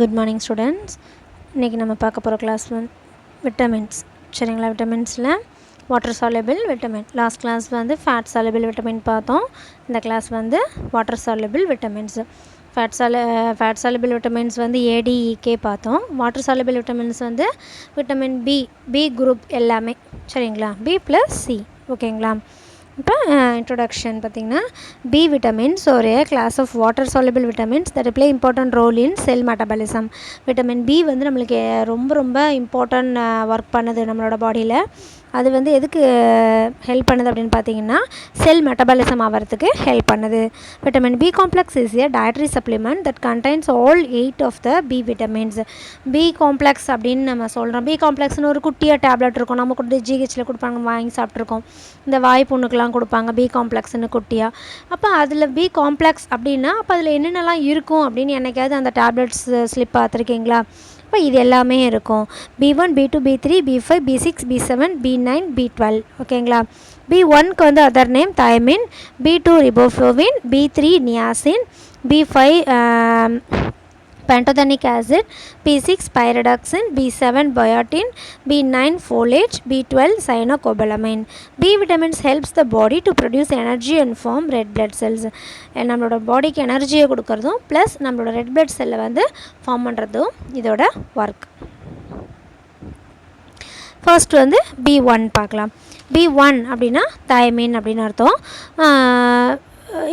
Good morning students. இன்றைக்கி நம்ம பார்க்க போகிற கிளாஸ் வந்து விட்டமின்ஸ். சரிங்களா? விட்டமின்ஸில் water soluble vitamin. Last class வந்து ஃபேட் சால்யுபிள் விட்டமின் பார்த்தோம். இந்த கிளாஸ் வந்து water soluble vitamins. Fat soluble vitamins வந்து ஏடிஇகே பார்த்தோம். வாட்டர் சால்யுபிள் விட்டமின்ஸ் வந்து விட்டமின் பி குரூப் எல்லாமே. சரிங்களா? B plus C. ஓகேங்களா? இப்போ இன்ட்ரொடக்ஷன் பார்த்திங்கன்னா, பி விட்டமின்ஸ் ஒரு class of water soluble vitamins that play important role in cell metabolism. Vitamin B வந்து நம்மளுக்கு ரொம்ப இம்பார்ட்டன்ட் ஒர்க் பண்ணுது நம்மளோட பாடியில். அது வந்து எதுக்கு ஹெல்ப் பண்ணுது அப்படின்னு பார்த்தீங்கன்னா, செல் மெட்டபாலிசம் ஆகிறதுக்கு ஹெல்ப் பண்ணுது. Vitamin B complex is a dietary supplement that contains all 8 of the B vitamins. B complex அப்படின்னு நம்ம சொல்கிறோம். பி காம்ப்ளெக்ஸ்னு ஒரு குட்டியாக டேப்லெட் இருக்கும், நம்ம கூட ஜிஹெச்சில் கொடுப்பாங்க, வாங்கி சாப்பிட்ருக்கோம். இந்த வாய் புண்ணுக்கெலாம் கொடுப்பாங்க பி காம்ப்ளெக்ஸ்னு குட்டியாக. அப்போ அதில் பி காம்ப்ளெக்ஸ் அப்படின்னா அப்போ அதில் என்னென்னலாம் இருக்கும் அப்படின்னு என்னைக்காவது அந்த டேப்லெட்ஸ் ஸ்லிப் பார்த்துருக்கீங்களா? இப்போ இது எல்லாமே இருக்கும். B1, B2, B3, B5, B6, B7, B9, B12. ஓகேங்களா? B1க்கு வந்து other name thiamine, B2 riboflavin, B3 niacin, B5 pantothenic acid, B6 pyridoxine, B7 biotin, B9 folate, B12 cyanocobalamin. B vitamins helps the body to produce energy and form red blood cells. நம்மளோட பாடிக்கு எனர்ஜியை கொடுக்கறதும் plus நம்மளோட red blood செல்லை வந்து form பண்ணுறதும் இதோட work. First வந்து B1 பார்க்கலாம். B1 அப்படின்னா தயமின் அப்படின்னு அர்த்தம்.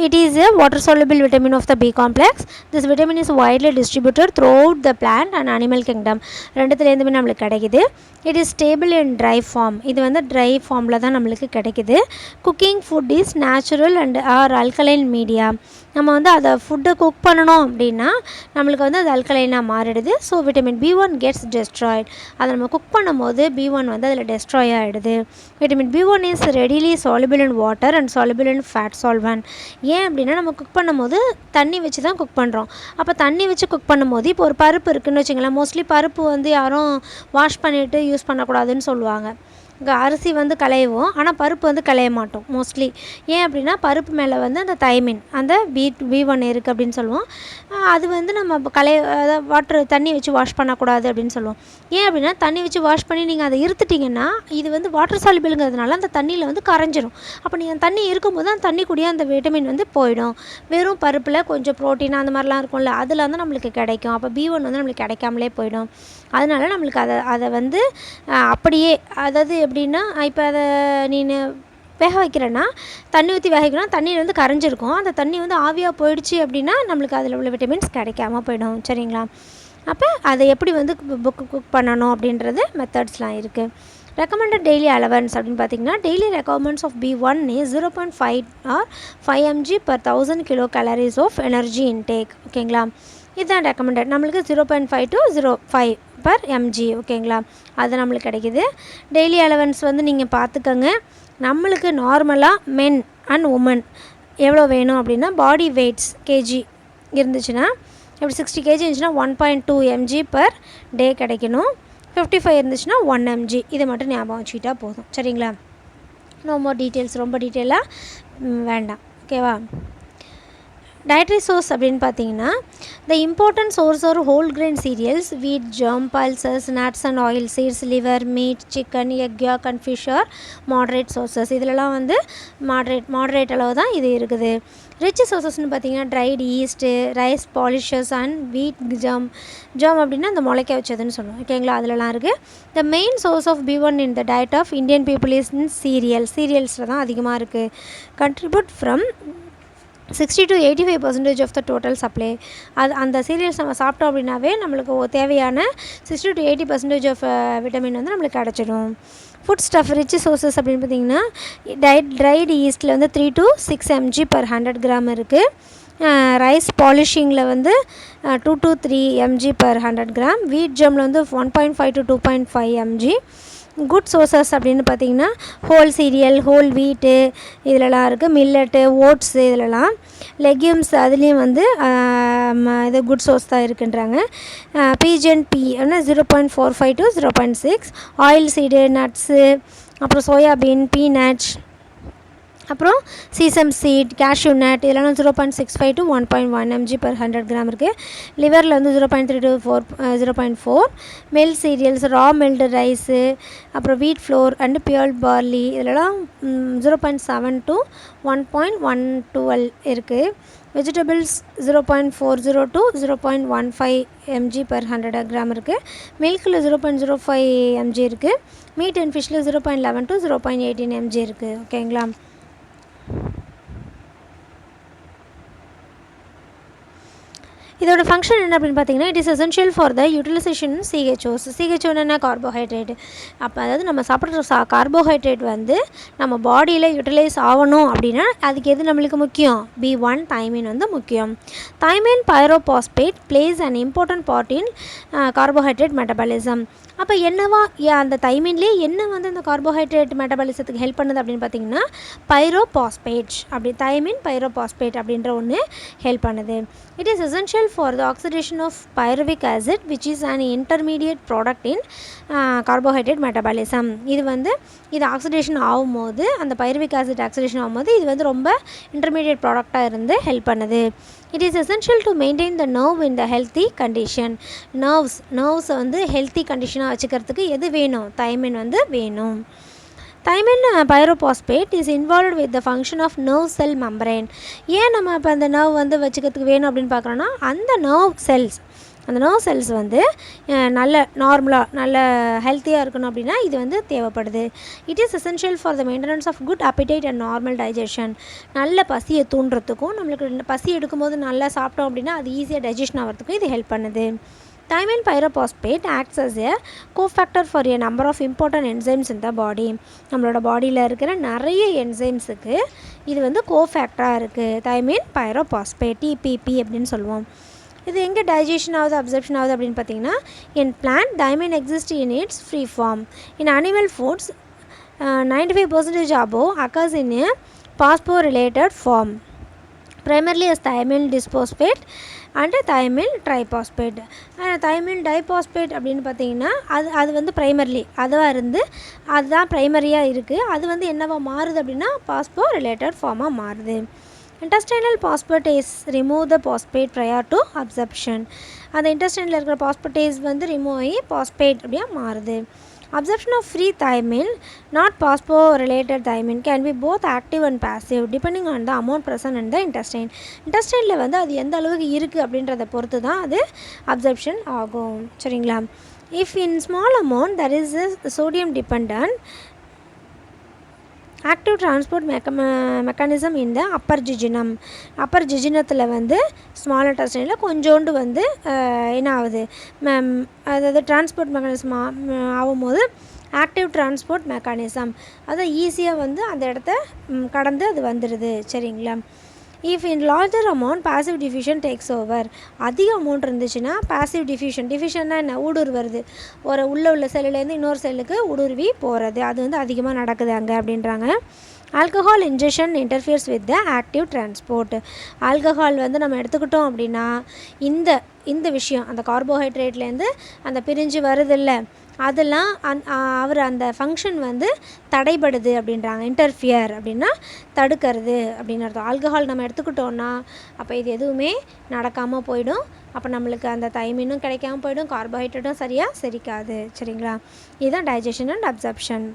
It is a water soluble vitamin of the B complex. This vitamin is widely distributed throughout the plant and animal kingdom. ரெண்டுத்துலேருந்துமே நம்மளுக்கு கிடைக்குது. It is stable in dry form. இது வந்து try ஃபார்மில் தான் நம்மளுக்கு கிடைக்குது. Cooking food is natural and or alkaline media. நம்ம வந்து அதை ஃபுட்டை குக் பண்ணணும் அப்படின்னா நம்மளுக்கு வந்து அது அல்கலைனாக மாறிடுது. So vitamin B1 gets destroyed. அதை நம்ம குக் பண்ணும்போது B1 வந்து அதில் டெஸ்ட்ராய் ஆகிடுது. Vitamin B1 is readily soluble in water and soluble in fat solvent. ஏன் அப்படின்னா நம்ம குக் பண்ணும்போது தண்ணி வச்சு தான் குக் பண்ணுறோம். அப்போ தண்ணி வச்சு குக் பண்ணும்போது இப்போ ஒரு பருப்பு இருக்குதுன்னு வச்சுங்களேன். மோஸ்ட்லி பருப்பு வந்து யாரும் வாஷ் பண்ணிவிட்டு யூஸ் பண்ணக்கூடாதுன்னு சொல்லுவாங்க. இங்கே அரிசி வந்து களையுவோம், ஆனால் பருப்பு வந்து களைய மாட்டோம் மோஸ்ட்லி. ஏன் அப்படின்னா பருப்பு மேலே வந்து அந்த தைமின் அந்த B1 இருக்குது அப்படின்னு சொல்லுவோம். அது வந்து நம்ம அதாவது தண்ணி வச்சு வாஷ் பண்ணக்கூடாது அப்படின்னு சொல்லுவோம். ஏன் அப்படின்னா தண்ணி வச்சு வாஷ் பண்ணி நீங்கள் அதை இருத்துட்டிங்கன்னா இது வந்து வாட்டர் சால்யுபிள்ங்கிறதுனால அந்த தண்ணியில் வந்து கரைஞ்சிரும். அப்போ நீங்கள் தண்ணி இருக்கும்போது அந்த தண்ணி கூடிய அந்த விட்டமின் வந்து போயிடும். வெறும் பருப்பில் கொஞ்சம் ப்ரோட்டீன் அந்த மாதிரிலாம் இருக்கும்ல, அதில் வந்து நம்மளுக்கு கிடைக்கும். அப்போ B1 வந்து நம்மளுக்கு கிடைக்காமலே போயிடும். அதனால நம்மளுக்கு அதை வந்து அப்படியே, அதாவது எப்படின்னா இப்போ அதை நீ வேக வைக்கிறேன்னா தண்ணி ஊற்றி வேக வைக்கிறோன்னா தண்ணியில் வந்து கரைஞ்சிருக்கும். அந்த தண்ணி வந்து ஆவியாக போயிடுச்சு அப்படின்னா நம்மளுக்கு அதில் உள்ள விட்டமின்ஸ் கிடைக்காம போயிடும். சரிங்களா? அப்போ அதை எப்படி வந்து குக் பண்ணணும் அப்படின்றது மெத்தட்ஸ்லாம் இருக்குது. ரெக்கமெண்டட் டெய்லி அலவன்ஸ் அப்படின்னு பார்த்தீங்கன்னா, daily requirements of B1 is 0.5 or 5 mg per 1000 kilocalories of energy intake. ஓகேங்களா? இதுதான் ரெக்கமெண்டட். நம்மளுக்கு 0.5 to 0.5 per mg. ஓகேங்களா? அது நம்மளுக்கு கிடைக்கிது. டெய்லி அலவன்ஸ் வந்து நீங்கள் பார்த்துக்கோங்க. நம்மளுக்கு நார்மலாக மென் அண்ட் உமன் எவ்வளோ வேணும் அப்படின்னா, பாடி வெயிட்ஸ் கேஜி இருந்துச்சுன்னா, எப்படி 60 kg இருந்துச்சுன்னா 1.2 mg per day கிடைக்கணும். 55 இருந்துச்சுன்னா 1 mg. இதை மட்டும் ஞாபகம் வச்சுக்கிட்டா போதும். சரிங்களா? நோ மோர் டீட்டெயில்ஸ், ரொம்ப டீட்டெயிலாக வேண்டாம். ஓகேவா? டயட்ரி சோர்ஸ் அப்படின்னு பார்த்தீங்கன்னா, the important source are whole grain cereals, wheat, germ, pulses, nuts and oil seeds, liver, meat, chicken, egg, yolk and fish are moderate sources. இதிலலாம் வந்து மாட்ரேட் அளவு தான் இது இருக்குது. ரிச் சோர்சஸ்ன்னு பார்த்தீங்கன்னா, dried yeast, rice polishes and wheat germ அப்படின்னா அந்த முளைக்க வச்சதுன்னு சொல்லுவோம். ஓகேங்களா? அதிலலாம் இருக்குது. The main source of B1 in the diet of Indian people is in சீரியல்ஸில் தான் அதிகமாக இருக்குது. Contribute from 60 to 85% of the total supply. அந்த சீரியல்ஸ் நம்ம சாப்பிட்டோம் அப்படின்னாவே நம்மளுக்கு தேவையான 60 to 80% ஆஃப் விட்டமின் வந்து நம்மளுக்கு கிடச்சிடும். ஃபுட் ஸ்டஃப் ரிச் சோர்சஸ் அப்படின்னு பார்த்தீங்கன்னா, ட்ரைடு ஈஸ்ட்டில் வந்து 3 to 6 mg per 100 gram இருக்குது. ரைஸ் பாலிஷிங்கில் வந்து 2 to 3 mg per 100 gram. வீட் ஜெர்மில் வந்து 1.5 to 2.5 mg. குட் சோர்சஸ் அப்படின்னு பார்த்தீங்கன்னா, ஹோல் சீரியல், ஹோல் வீட்டு இதிலலாம் இருக்குது. மில்லட்டு, ஓட்ஸு இதிலலாம். லெக்யூம்ஸ் அதுலேயும் வந்து இது குட் சோர்ஸ் தான் இருக்குன்றாங்க. பீஜன் பி அப்படின்னா 0.45 to 0.6. ஆயில் சீடு, நட்ஸு, அப்புறம் சோயாபீன், பீனட்ஸ், அப்புறம் சீசம் சீட், கேஷ்யூ நட் இதெல்லாம் 0.65 to 1.1 mg per 100 கிராம் இருக்குது. லிவரில் வந்து 0.3 to 0.4. Mill cereals, raw milled rice, அப்புறம் wheat floor and pure barley இதெல்லாம் 0.7 to 1.112 இருக்குது. Vegetables 0.40 to 0.15 mg per 100 gram இருக்குது. மில்கில் 0.05 mg இருக்குது. மீட் அண்ட் ஃபிஷ்ஷில் 0.11 to 0.18 mg இருக்குது. ஓகேங்களா? இதோட ஃபங்க்ஷன் என்ன அப்படின்னு பார்த்தீங்கன்னா, it is essential for the utilization CHOs. சிஹெச்ஓன்னு என்ன? கார்போஹைட்ரேட். அப்போ அதாவது நம்ம சாப்பிட்ற கார்போஹைட்ரேட் வந்து நம்ம பாடியில் யூட்டிலைஸ் ஆகணும் அப்படின்னா அதுக்கு எது நம்மளுக்கு முக்கியம்? B1 தைமின் வந்து முக்கியம். Thymine pyrophosphate place an important part in carbohydrate metabolism. அப்போ என்னவா அந்த தைமின்லேயே என்ன வந்து அந்த கார்போஹைட்ரேட் மெட்டபாலிசத்துக்கு ஹெல்ப் பண்ணுது அப்படின்னு பார்த்தீங்கன்னா, பைரோபாஸ்பேட் அப்படி தைமின் பைரோபாஸ்பேட் அப்படின்ற ஒன்று ஹெல்ப் பண்ணுது. It is essential for the oxidation of pyruvic acid which is an intermediate product in carbohydrate metabolism. இது வந்து இது ஆக்சிடேஷன் ஆகும்போது அந்த பைருவிக் ஆசிட் ஆக்சிடேஷன் ஆகும்போது இது வந்து ரொம்ப இன்டர்மீடியட் ப்ராடக்டாக இருந்து ஹெல்ப் பண்ணுது. It is essential to maintain the nerve in the healthy condition. நர்வ்ஸை வந்து ஹெல்த்தி கண்டிஷனாக வச்சுக்கிறதுக்கு எது வேணும்? தைமின் வந்து வேணும். Thiamine pyrophosphate is involved with the function of nerve cell membrane. ஏன் நம்ம இப்போ அந்த நர்வ் வந்து வச்சுக்கிறதுக்கு வேணும் அப்படின்னு பார்க்குறோன்னா, அந்த நர்வ் செல்ஸ் வந்து நல்ல நார்மலாக நல்ல ஹெல்த்தியாக இருக்கணும் அப்படின்னா இது வந்து தேவைப்படுது. It is essential for the maintenance of good appetite and normal digestion. நல்ல பசியை தூண்டுறதுக்கும் நம்மளுக்கு பசி எடுக்கும்போது நல்லா சாப்பிட்டோம் அப்படின்னா அது ஈஸியாக டைஜஷன் ஆகிறதுக்கும் இது ஹெல்ப் பண்ணுது. Thiamine pyrophosphate acts as a cofactor for a number of important enzymes in the body. நம்மளோட பாடியில் இருக்கிற நிறைய என்சைம்ஸுக்கு இது வந்து கோஃபேக்டராக இருக்குது. தைமின் பைரோபாஸ்பேட் டிபிபி அப்படின்னு சொல்லுவோம். இது எங்கே டைஜஷன் ஆகுது அப்சர்ப்ஷன் ஆகுது அப்படின்னு பார்த்தீங்கன்னா, in plant thiamine exist in its free form. In animal foods 95% above occurs in a phosphorylated form, primarily as thiamine disphosphate and thiamine triphosphate. thiamine diphosphate அப்படின்னு பார்த்தீங்கன்னா அது வந்து ப்ரைமர்லி அதுவாக இருந்து அதுதான் ப்ரைமரியாக இருக்குது. அது வந்து என்னவாக மாறுது அப்படின்னா பாஸ்போரிலேட்டட் ஃபார்மாக மாறுது. intestinal phosphatase remove the phosphate prior to absorption. அந்த இன்டெஸ்டைனில் இருக்கிற பாஸ்பேட்டேஸ் வந்து ரிமூவ் ஆகி பாஸ்பேட் அப்படியே மாறுது. Absorption of free thiamine, not phosphorylated thiamine, can be both active and passive depending on the amount present in the intestine. இன்டெஸ்டைனில் வந்து அது எந்த அளவுக்கு இருக்குது அப்படின்றத பொறுத்து தான் அது அப்சர்ப்ஷன் ஆகும். சரிங்களா? If in small amount there is a sodium dependent active transport mechanism in the upper jejunum. Appar ஜிஜினத்தில் வந்து ஸ்மால் இன்டெஸ்டைனில் கொஞ்சோண்டு வந்து என்ன ஆகுது, அதாவது டிரான்ஸ்போர்ட் மெக்கானிசம் ஆகும்போது ஆக்டிவ் டிரான்ஸ்போர்ட் மெக்கானிசம் அதை ஈஸியாக வந்து அந்த இடத்த கடந்து அது வந்துடுது. சரிங்களா? If in larger amount passive diffusion takes over. அதிக அமௌண்ட் இருந்துச்சுன்னா பாசிவ் டிஃப்யூஷன்னா என்ன? ஊடுருவது. உள்ள செல்லுலேருந்து இன்னொரு செல்லுக்கு ஊடுருவி போகிறது. அது வந்து அதிகமாக நடக்குது அங்கே அப்படின்றாங்க. Alcohol injection interferes with the active transport. Alcohol வந்து நம்ம எடுத்துக்கிட்டோம் அப்படின்னா இந்த விஷயம் அந்த கார்போஹைட்ரேட்லேருந்து அந்த பிரிஞ்சு வருதில்ல அதெல்லாம் அந்த ஃபங்க்ஷன் வந்து தடைபடுது அப்படின்றாங்க. இன்டர்ஃபியர் அப்படின்னா தடுக்கிறது அப்படின்னு அர்த்தம். ஆல்கஹால் நம்ம எடுத்துக்கிட்டோன்னா அப்போ இது எதுவுமே நடக்காமல் போயிடும். அப்போ நம்மளுக்கு அந்த தைமினும் கிடைக்காம போயிடும், கார்போஹைட்ரேட்டும் சரியாக செரிக்காது. சரிங்களா? இதுதான் டைஜஷன் அண்ட் அப்சர்ப்ஷன்.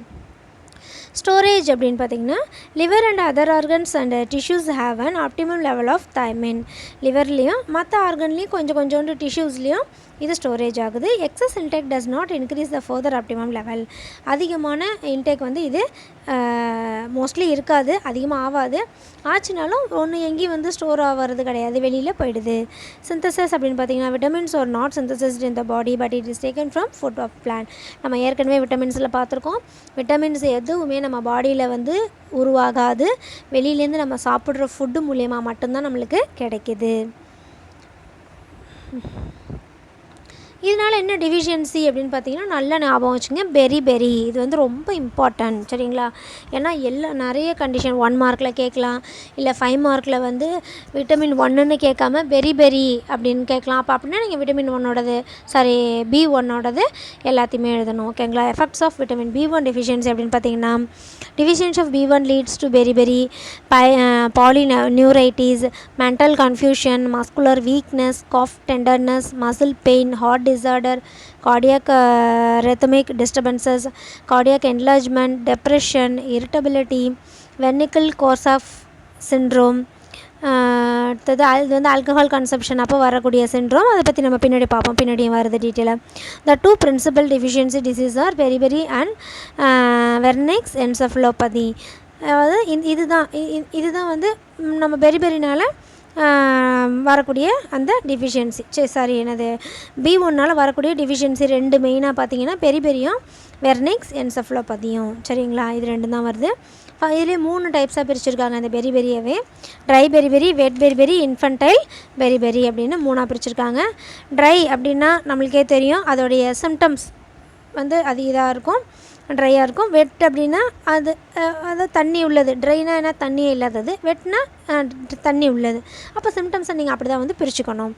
ஸ்டோரேஜ் அப்படின்னு பார்த்தீங்கன்னா, liver and other organs and tissues have an optimum level of thiamine. லிவர்லேயும் மற்ற ஆர்கன்லேயும் கொஞ்சோண்டு டிஷ்யூஸ்லேயும் இது ஸ்டோரேஜ் ஆகுது. Excess intake does not increase the further optimum level. அதிகமான இன்டேக் வந்து இது மோஸ்ட்லி இருக்காது, அதிகமாக ஆகாது. ஆச்சுனாலும் ஒன்று எங்கேயும் வந்து ஸ்டோர் ஆகிறது கிடையாது, வெளியில் போயிடுது. சிந்தசிஸ் அப்படின்னு பார்த்தீங்கன்னா, vitamins are not synthesized in the body but it is taken from food of plant. நம்ம ஏற்கனவே விட்டமின்ஸில் பார்த்துருக்கோம். விட்டமின்ஸ் எதுவுமே நம்ம பாடியில் வந்து உருவாகாது, வெளியிலேருந்து நம்ம சாப்பிட்ற ஃபுட்டு மூலயமா மட்டும்தான் நம்மளுக்கு கிடைக்கிது. இதனால் என்ன டிஃபிஷியன்சி அப்படின்னு பார்த்தீங்கன்னா நல்லா ஞாபகம் வச்சுங்க, பெரி இது வந்து ரொம்ப இம்பார்ட்டன்ட் சரிங்களா. ஏன்னா நிறைய கண்டிஷன் 1 மார்க்கில் கேட்கலாம், இல்லை 5 மார்க்கில் வந்து விட்டமின் 1ன்னு கேட்காம பெரி அப்படின்னு கேட்கலாம். அப்படின்னா நீங்கள் விட்டமின் 1ஓடது B1ஓடது எல்லாத்தையுமே எழுதணும் ஓகேங்களா. Effects of vitamin B1 deficiency அப்படின்னு பார்த்தீங்கன்னா, deficiency of B1 leads to beriberi, polyneuritis, mental confusion, muscular weakness, cough tenderness, muscle pain, heart disorder, cardiac rhythmic disturbances, cardiac enlargement, depression, irritability, Wernicke Korsakoff syndrome. அடுத்தது அது வந்து alcohol consumption அப்போ வரக்கூடிய syndrome. அதை பற்றி நம்ம பின்னாடி பார்ப்போம், பின்னாடியும் வருது டீட்டெயிலாக. The 2 principal deficiency disease are beriberi and Wernicke's encephalopathy. அதாவது இதுதான் வந்து நம்ம பெரிபெரினால் வரக்கூடிய அந்த டிஃபிஷியன்சி. என்னது B1னால் வரக்கூடிய டிஃபிஷியன்சி 2 மெயினாக பார்த்தீங்கன்னா பெரிபெரியும் வெர்னிக்ஸ் என்செஃபலோபதியும் சரிங்களா. இது 2 தான் வருது. இதிலே 3 டைப்ஸாக பிரிச்சுருக்காங்க இந்த பெரிபெரியவே. ட்ரை பெரிபெரி, வெட் பெரிபெரி, இன்ஃபன்டைல் பெரிபெரி அப்படின்னு 3ஆக பிரிச்சுருக்காங்க. ட்ரை அப்படின்னா நம்மளுக்கே தெரியும், அதோடைய சிம்டம்ஸ் வந்து அது இதாக இருக்கும், ட்ரையாக இருக்கும். வெட் அப்படின்னா அது தண்ணி உள்ளது. ட்ரைனா என்ன, தண்ணியே இல்லாதது. வெட்னா தண்ணி உள்ளது. அப்போ சிம்டம்ஸை நீங்கள் அப்படி தான் வந்து பிரிச்சுக்கணும்.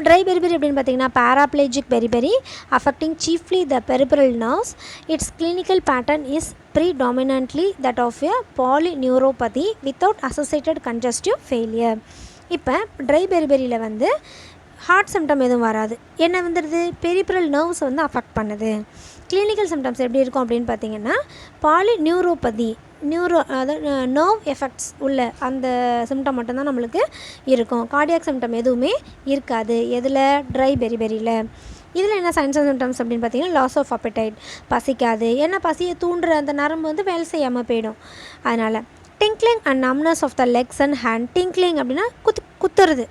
ட்ரை பெரிபெரி அப்படின்னு பார்த்தீங்கன்னா paraplegic beriberi affecting chiefly the peripheral nerves. Its clinical pattern is predominantly that of a polyneuropathy without associated congestive failure. இப்போ ட்ரை பெரிபெரியில் வந்து ஹார்ட் சிம்டம் எதுவும் வராது. என்ன வந்துடுது, பெரிபரல் நர்வ்ஸ் வந்து அஃபெக்ட் பண்ணுது. கிளினிக்கல் சிம்டம்ஸ் எப்படி இருக்கும் அப்படின்னு பார்த்தீங்கன்னா பாலிநியூரோபதி, அதாவது நர்வ் எஃபெக்ட்ஸ் உள்ள அந்த சிம்டம் மட்டும்தான் நம்மளுக்கு இருக்கும். கார்டியாக் சிம்டம் எதுவுமே இருக்காது. எதில், ட்ரை பெரிபெரியில். இதில் என்ன சைன்ஸ் அண்ட் சிம்டம்ஸ் அப்படின்னு பார்த்தீங்கன்னா லாஸ் ஆஃப் அப்படைட், பசிக்காது. ஏன்னா பசியை தூண்டுற அந்த நரம்பு வந்து வேலை செய்யாமல் போயிடும். அதனால் tingling and numbness of the legs and hand. Tingling அப்படின்னா குத்துறது.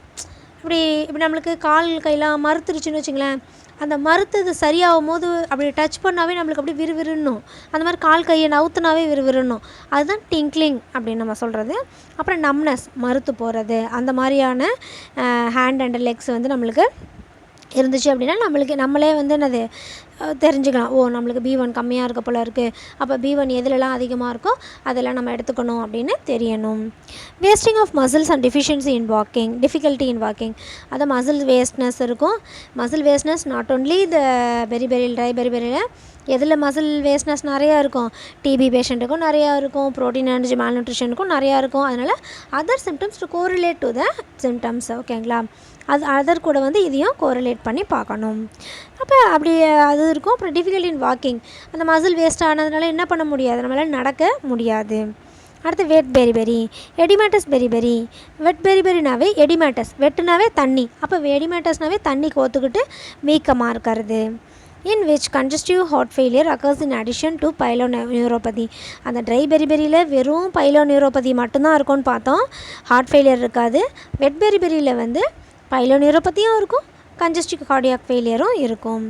இப்படி நம்மளுக்கு கால் கையெல்லாம் மறுத்துருச்சுன்னு வச்சுங்களேன், அந்த மறுத்தது சரியாகும் போது அப்படி டச் பண்ணாவே நம்மளுக்கு அப்படி விறுவிறுன்னும். அந்த மாதிரி கால் கையை நவுத்துனாவே விறுவிறுன்னும். அதுதான் டிங்க்லிங் அப்படின்னு நம்ம சொல்கிறது. அப்புறம் நம்னஸ், மறுத்து போகிறது. அந்த மாதிரியான ஹேண்ட் அண்ட் லெக்ஸ் வந்து நம்மளுக்கு இருந்துச்சு அப்படின்னா நம்மளே வந்து என்னது தெரிஞ்சுக்கலாம். நம்மளுக்கு B1 கம்மியாக இருக்க போல் இருக்குது, அப்போ B1 எதுலலாம் அதிகமாக இருக்கோ அதெல்லாம் நம்ம எடுத்துக்கணும் அப்படின்னு தெரியணும். Wasting of muscles and deficiency in walking, difficulty in walking. அது மசில் வேஸ்ட்னஸ் இருக்கும். Muscle wasteness not only the dry பெரிபெரியில் எதில் மசில் வேஸ்ட்னஸ் நிறையா இருக்கும், டிபி பேஷண்ட்டுக்கும் நிறையா இருக்கும், ப்ரோட்டீன் எனர்ஜி மால்நியூட்ரிஷனுக்கும் நிறையா இருக்கும். அதனால் other symptoms to correlate to the symptoms ஓகேங்களா. அதர் கூட வந்து இதையும் கோரிலேட் பண்ணி பார்க்கணும். அப்போ அப்படி அது இருக்கும். அப்புறம் டிஃபிகல்ட் இன் வாக்கிங், அந்த மசில் வேஸ்ட் ஆனதுனால என்ன பண்ண முடியாது, நம்மளால் நடக்க முடியாது. அடுத்து வெட் பெரிபெரி, எடிமேட்டஸ் பெரிபெரி. வெட் பெரிபெரினாவே எடிமேட்டஸ், வெட்டுனாவே தண்ணி, அப்போ எடிமேட்டஸ்னாவே தண்ணி கோத்துக்கிட்டு வீக்கமாக இருக்கிறது. in which congestive heart failure occurs in addition to pyloneuropathy. அந்த ட்ரை பெரிபெரியில் வெறும் பைலோநியூரோபதி மட்டும்தான் இருக்கும்னு பார்த்தோம், ஹார்ட் ஃபெயிலியர் இருக்காது. வெட் பெரிபெரியில் வந்து பைலோநியூரோபதியும் இருக்கும், கன்ஜஸ்டிவ் கார்டியாக் ஃபெயிலியரும் இருக்கும்.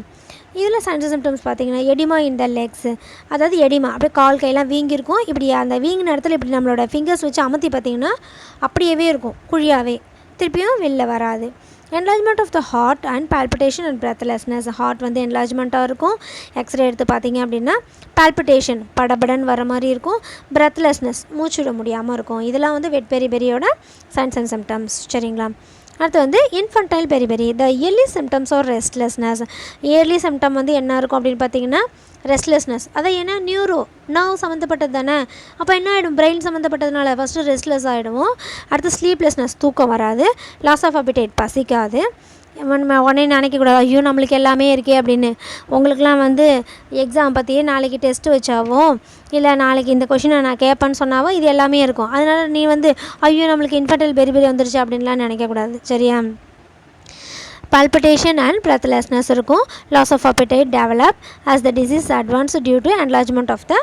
இதில் சைன்ஸ் சிம்டம்ஸ் பார்த்தீங்கன்னா எடிமா இன் த லெக்ஸ், அதாவது எடிமா அப்படியே கால் கையெல்லாம் வீங்கியிருக்கும். இப்படி அந்த வீங்கின இடத்துல இப்படி நம்மளோட ஃபிங்கர்ஸ் வச்சு அமர்த்தி பார்த்திங்கன்னா அப்படியே இருக்கும், குழியாகவே, திருப்பியும் வெளில வராது. Enlargement of the heart and palpitation and breathlessness. Heart வந்து என்லார்ஜ்மெண்ட்டாக இருக்கும். எக்ஸ்ரே எடுத்து பார்த்தீங்க அப்படின்னா பால்பிட்டேஷன் படபடன் வர மாதிரி இருக்கும். பிரெத்லெஸ்னஸ் மூச்சுட முடியாமல் இருக்கும். இதெல்லாம் வந்து வெட் பெரிபெரியோட சைன்ஸ் அண்ட் சிம்டம்ஸ் சரிங்களா. அடுத்து வந்து infantile beriberi. The early symptoms are restlessness. Early symptom வந்து என்ன இருக்கும் அப்படின்னு பார்த்தீங்கன்னா ரெஸ்ட்லெஸ்னஸ். அதை ஏன்னா நர்வ் சம்மந்தப்பட்டது தானே, அப்போ என்ன ஆகிடும், பிரெயின் சம்மந்தப்பட்டதுனால ஃபஸ்ட்டு ரெஸ்ட்லெஸ் ஆகிடுவோம். அடுத்து ஸ்லீப்லெஸ்னஸ், தூக்கம் வராது. லாஸ் ஆஃப் அப்பிடைட், பசிக்காது. உடனே நினைக்கக்கூடாது ஐயோ நம்மளுக்கு எல்லாமே இருக்கே அப்படின்னு. உங்களுக்குலாம் வந்து எக்ஸாம் பற்றியே நாளைக்கு டெஸ்ட்டு வச்சாவோ இல்லை நாளைக்கு இந்த கொஷினை நான் கேட்பேன்னு சொன்னாவோ இது எல்லாமே இருக்கும். அதனால் நீ வந்து ஐயோ நம்மளுக்கு இன்ஃபன்டைல் பெரிபெரி வந்துருச்சு அப்படின்லாம் நினைக்கக்கூடாது சரியா. palpitation and breathlessness இருக்கும். loss of appetite develop as the disease advance due to enlargement of the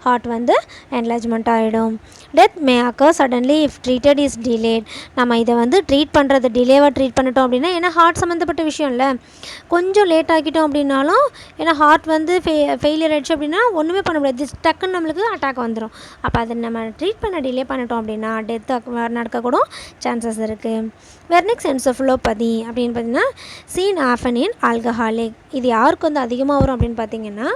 heart வந்து enlargement ஆகிடும். death may occur suddenly if treated is delayed. நம்ம இதை வந்து ட்ரீட் பண்ணுறது டிலேவாக ட்ரீட் பண்ணிட்டோம் அப்படின்னா, ஏன்னா ஹார்ட் சம்மந்தப்பட்ட விஷயம் இல்லை, கொஞ்சம் லேட் ஆகிட்டோம் அப்படின்னாலும், ஏன்னா ஹார்ட் வந்து ஃபெயிலியர் ஆகிடுச்சு அப்படின்னா ஒன்றுமே பண்ண முடியாது, டக்குன்னு நம்மளுக்கு அட்டாக் வந்துடும். அப்போ அதை நம்ம ட்ரீட் பண்ண டிலே பண்ணிட்டோம் அப்படின்னா டெத் நடக்கக்கூட சான்சஸ் இருக்குது. வெர்னிக்ஸ் என்செஃபலோபதி அப்படின்னு அப்படின்னு பார்த்தீங்கன்னா சீன் ஆஃபன் இன் ஆல்கஹாலிக். இது யாருக்கு வந்து அதிகமாக வரும் அப்படின்னு பார்த்தீங்கன்னா